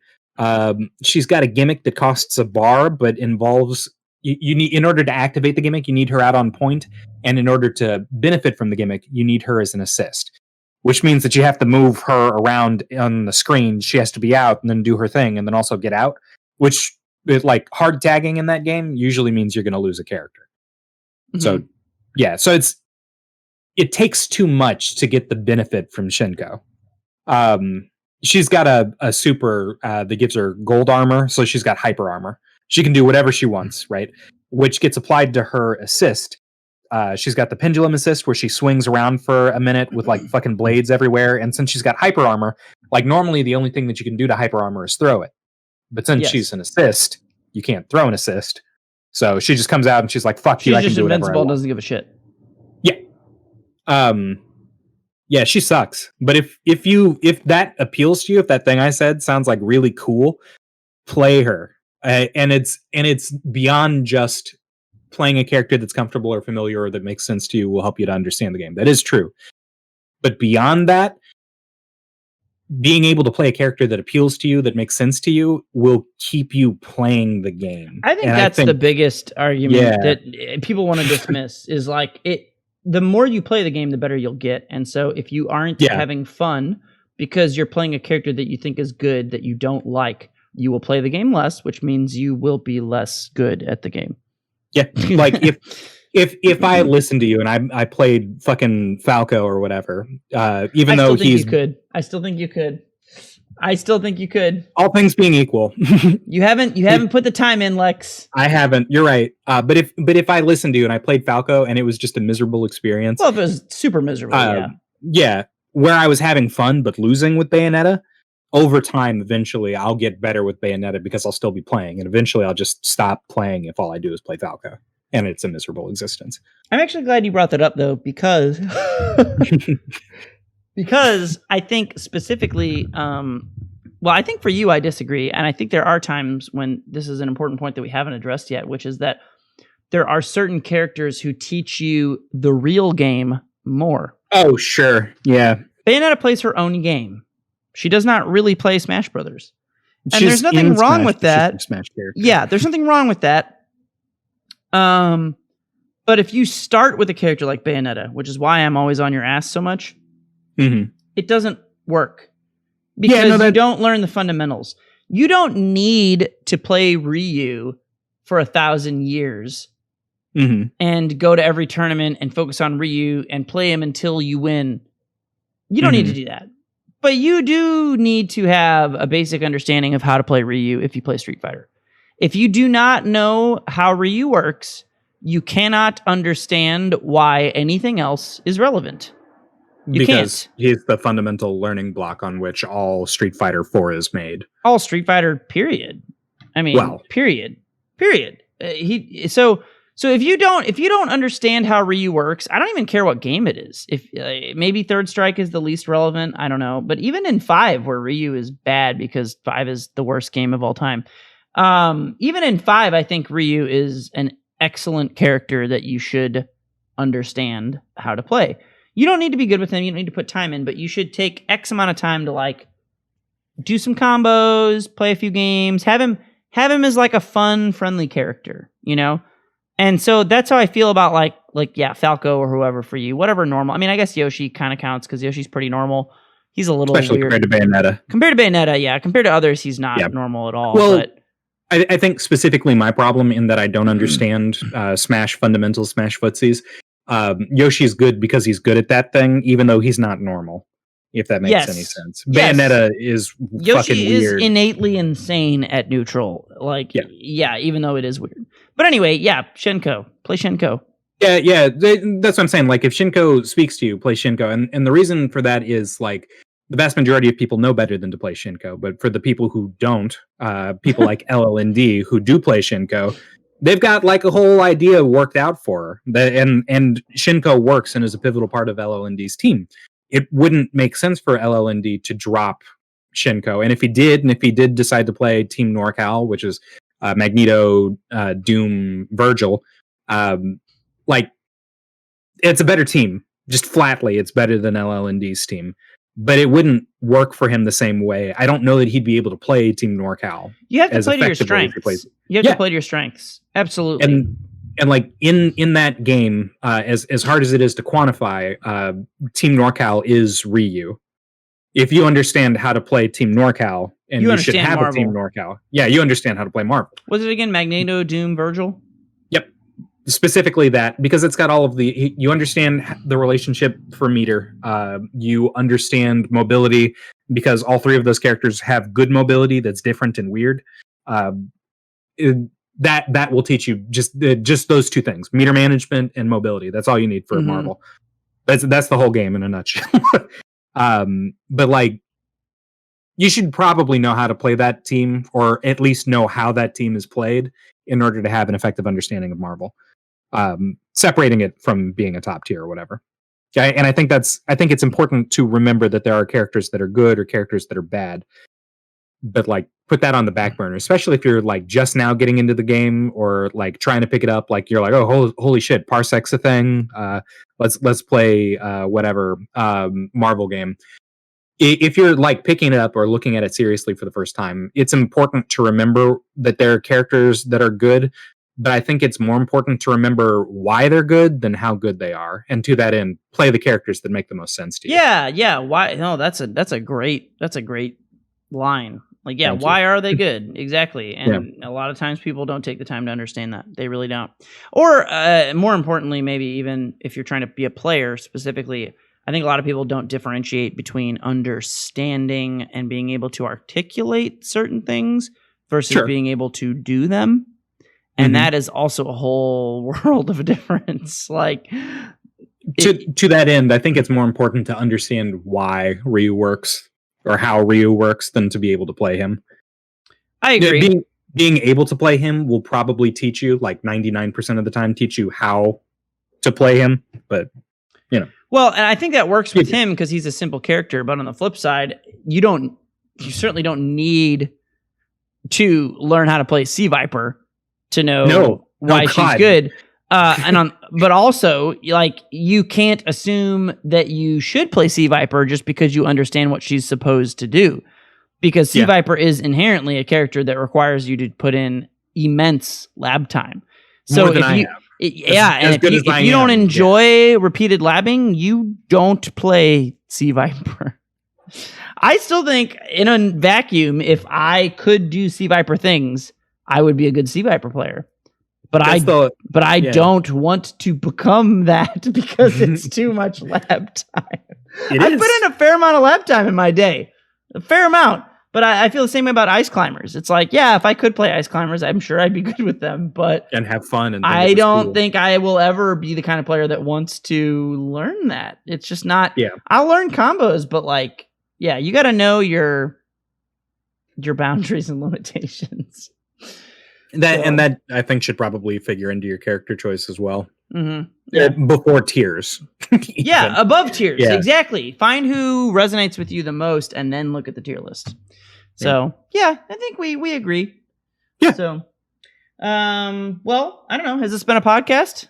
She's got a gimmick that costs a bar, but involves you need, in order to activate the gimmick, you need her out on point, and in order to benefit from the gimmick, you need her as an assist, which means that you have to move her around on the screen. She has to be out and then do her thing, and then also get out, which like hard tagging in that game usually means you're going to lose a character. Mm-hmm. So it takes too much to get the benefit from Shinko. She's got a super that gives her gold armor, so she's got hyper armor. She can do whatever she wants, right? Which gets applied to her assist. She's got the pendulum assist where she swings around for a minute with like fucking blades everywhere. And since she's got hyper armor, like normally the only thing that you can do to hyper armor is throw it. But since she's an assist, you can't throw an assist. So she just comes out and she's like, fuck you, I can do whatever I want. She's just invincible, doesn't give a shit. Yeah, she sucks. But if that appeals to you, if that thing I said sounds like really cool, play her. And it's beyond just playing a character that's comfortable or familiar or that makes sense to you will help you to understand the game. That is true. But beyond that, being able to play a character that appeals to you, that makes sense to you, will keep you playing the game. I think the biggest argument that people want to dismiss is like the more you play the game, the better you'll get. And so if you aren't having fun because you're playing a character that you think is good that you don't like, you will play the game less, which means you will be less good at the game. Yeah, like if I listened to you and I played fucking Falco or whatever, even though I still think you could. All things being equal, you haven't put the time in, Lex. I haven't. You're right. But if I listened to you and I played Falco and it was just a miserable experience, well, if it was super miserable, where I was having fun but losing with Bayonetta. Over time, eventually, I'll get better with Bayonetta because I'll still be playing, and eventually, I'll just stop playing if all I do is play Falco, and it's a miserable existence. I'm actually glad you brought that up, though, because I think specifically, I think for you, I disagree, and I think there are times when this is an important point that we haven't addressed yet, which is that there are certain characters who teach you the real game more. Oh, sure, yeah. Bayonetta plays her own game. She does not really play Smash Brothers. And there's nothing wrong with that. Yeah, there's nothing wrong with that. But if you start with a character like Bayonetta, which is why I'm always on your ass so much, it doesn't work. Because you don't learn the fundamentals. You don't need to play Ryu for 1,000 years and go to every tournament and focus on Ryu and play him until you win. You don't need to do that. But you do need to have a basic understanding of how to play Ryu if you play Street Fighter. If you do not know how Ryu works, you cannot understand why anything else is relevant. Because he's the fundamental learning block on which all Street Fighter 4 is made. All Street Fighter, period. I mean, period. So if you don't understand how Ryu works, I don't even care what game it is. If maybe Third Strike is the least relevant, I don't know. But even in 5, where Ryu is bad because 5 is the worst game of all time, even in 5, I think Ryu is an excellent character that you should understand how to play. You don't need to be good with him. You don't need to put time in, but you should take X amount of time to like do some combos, play a few games, have him as like a fun, friendly character, you know? And so that's how I feel about like Falco or whoever for you, whatever normal. I mean, I guess Yoshi kind of counts because Yoshi's pretty normal. He's a little especially weird. Compared to Bayonetta. Yeah. Compared to others, he's not normal at all. Well, but I think specifically my problem in that I don't understand Smash fundamentals, Smash footsies. Yoshi's good because he's good at that thing, even though he's not normal. If that makes any sense. Bayonetta is Yoshi fucking weird. Is innately insane at neutral. Like, even though it is weird. But anyway, Shinko. Play Shinko. Yeah, that's what I'm saying. Like, if Shinko speaks to you, play Shinko. And the reason for that is, like, the vast majority of people know better than to play Shinko. But for the people who don't, people like LLND who do play Shinko, they've got, like, a whole idea worked out for her. And Shinko works and is a pivotal part of LLND's team. It wouldn't make sense for LLND to drop Shinko. And if he did decide to play Team NorCal, which is Magneto, Doom, Virgil, like, it's a better team. Just flatly, it's better than LLND's team. But it wouldn't work for him the same way. I don't know that he'd be able to play Team NorCal. You have to play to your strengths. You have to play to your strengths. Absolutely. And like in that game, as hard as it is to quantify, Team NorCal is Ryu. If you understand how to play Team NorCal, and you should have Marvel. A Team NorCal, you understand how to play Marvel. Was it again Magneto, Doom, Virgil? Yep, specifically that, because it's got all of you understand the relationship for meter. You understand mobility because all three of those characters have good mobility that's different and weird. That will teach you just those two things: meter management and mobility. That's all you need for Marvel. That's the whole game in a nutshell. But like, you should probably know how to play that team, or at least know how that team is played, in order to have an effective understanding of Marvel. Separating it from being a top tier or whatever. Okay, and I think it's important to remember that there are characters that are good or characters that are bad. But like, put that on the back burner, especially if you're like just now getting into the game, or like trying to pick it up. Like, you're like, oh, holy shit, Parsec's a thing. Let's play whatever Marvel game. If you're like picking it up or looking at it seriously for the first time, it's important to remember that there are characters that are good. But I think it's more important to remember why they're good than how good they are. And to that end, play the characters that make the most sense to you. Yeah. Why? No, that's a great line. Like, why are they good? Exactly. And a lot of times people don't take the time to understand that. They really don't. Or more importantly, maybe even if you're trying to be a player specifically, I think a lot of people don't differentiate between understanding and being able to articulate certain things versus being able to do them. And that is also a whole world of a difference. Like, to that end, I think it's more important to understand why Ryu works, or how Ryu works, than to be able to play him. I agree. Being able to play him will probably teach you, like 99% of the time, teach you how to play him. But, you know. Well, and I think that works with him because he's a simple character. But on the flip side, you certainly don't need to learn how to play Sea Viper to know why she's good. But also, like, you can't assume that you should play Sea Viper just because you understand what she's supposed to do, because Sea Viper is inherently a character that requires you to put in immense lab time. So if you don't enjoy repeated labbing, you don't play Sea Viper. I still think in a vacuum, if I could do Sea Viper things, I would be a good Sea Viper player. But I don't want to become that because it's too much lab time. I put in a fair amount of lab time in my day. A fair amount. But I feel the same way about Ice Climbers. It's like, yeah, if I could play Ice Climbers, I'm sure I'd be good with them. But and have fun. And I don't think I will ever be the kind of player that wants to learn that. It's just not. Yeah. I'll learn combos, but like, yeah, you got to know your boundaries and limitations. That I think should probably figure into your character choice as well. Mm-hmm. Yeah. Before tiers. Yeah, above tiers. Yeah. Exactly. Find who resonates with you the most and then look at the tier list. So, yeah, I think we agree. Yeah. So, well, I don't know. Has this been a podcast?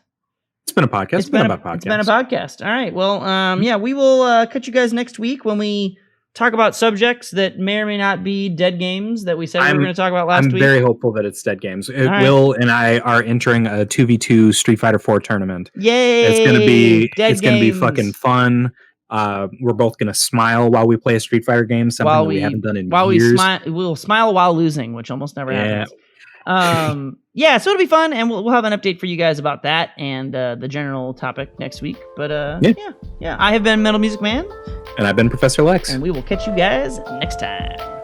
It's been a podcast. It's been a podcast. It's been a podcast. All right. Well, yeah, we will catch you guys next week when we talk about subjects that may or may not be dead games that we said we were going to talk about last week. I'm very hopeful that it's dead games. Will and I are entering a 2v2 Street Fighter 4 tournament. Yay! It's going to be dead going to be fucking fun. We're both going to smile while we play a Street Fighter game, something that we haven't done in years. We'll smile while losing, which almost never happens. Yeah, so it'll be fun, and we'll have an update for you guys about that and the general topic next week. But yeah. I have been Metal Music Man. And I've been Professor Lex. And we will catch you guys next time.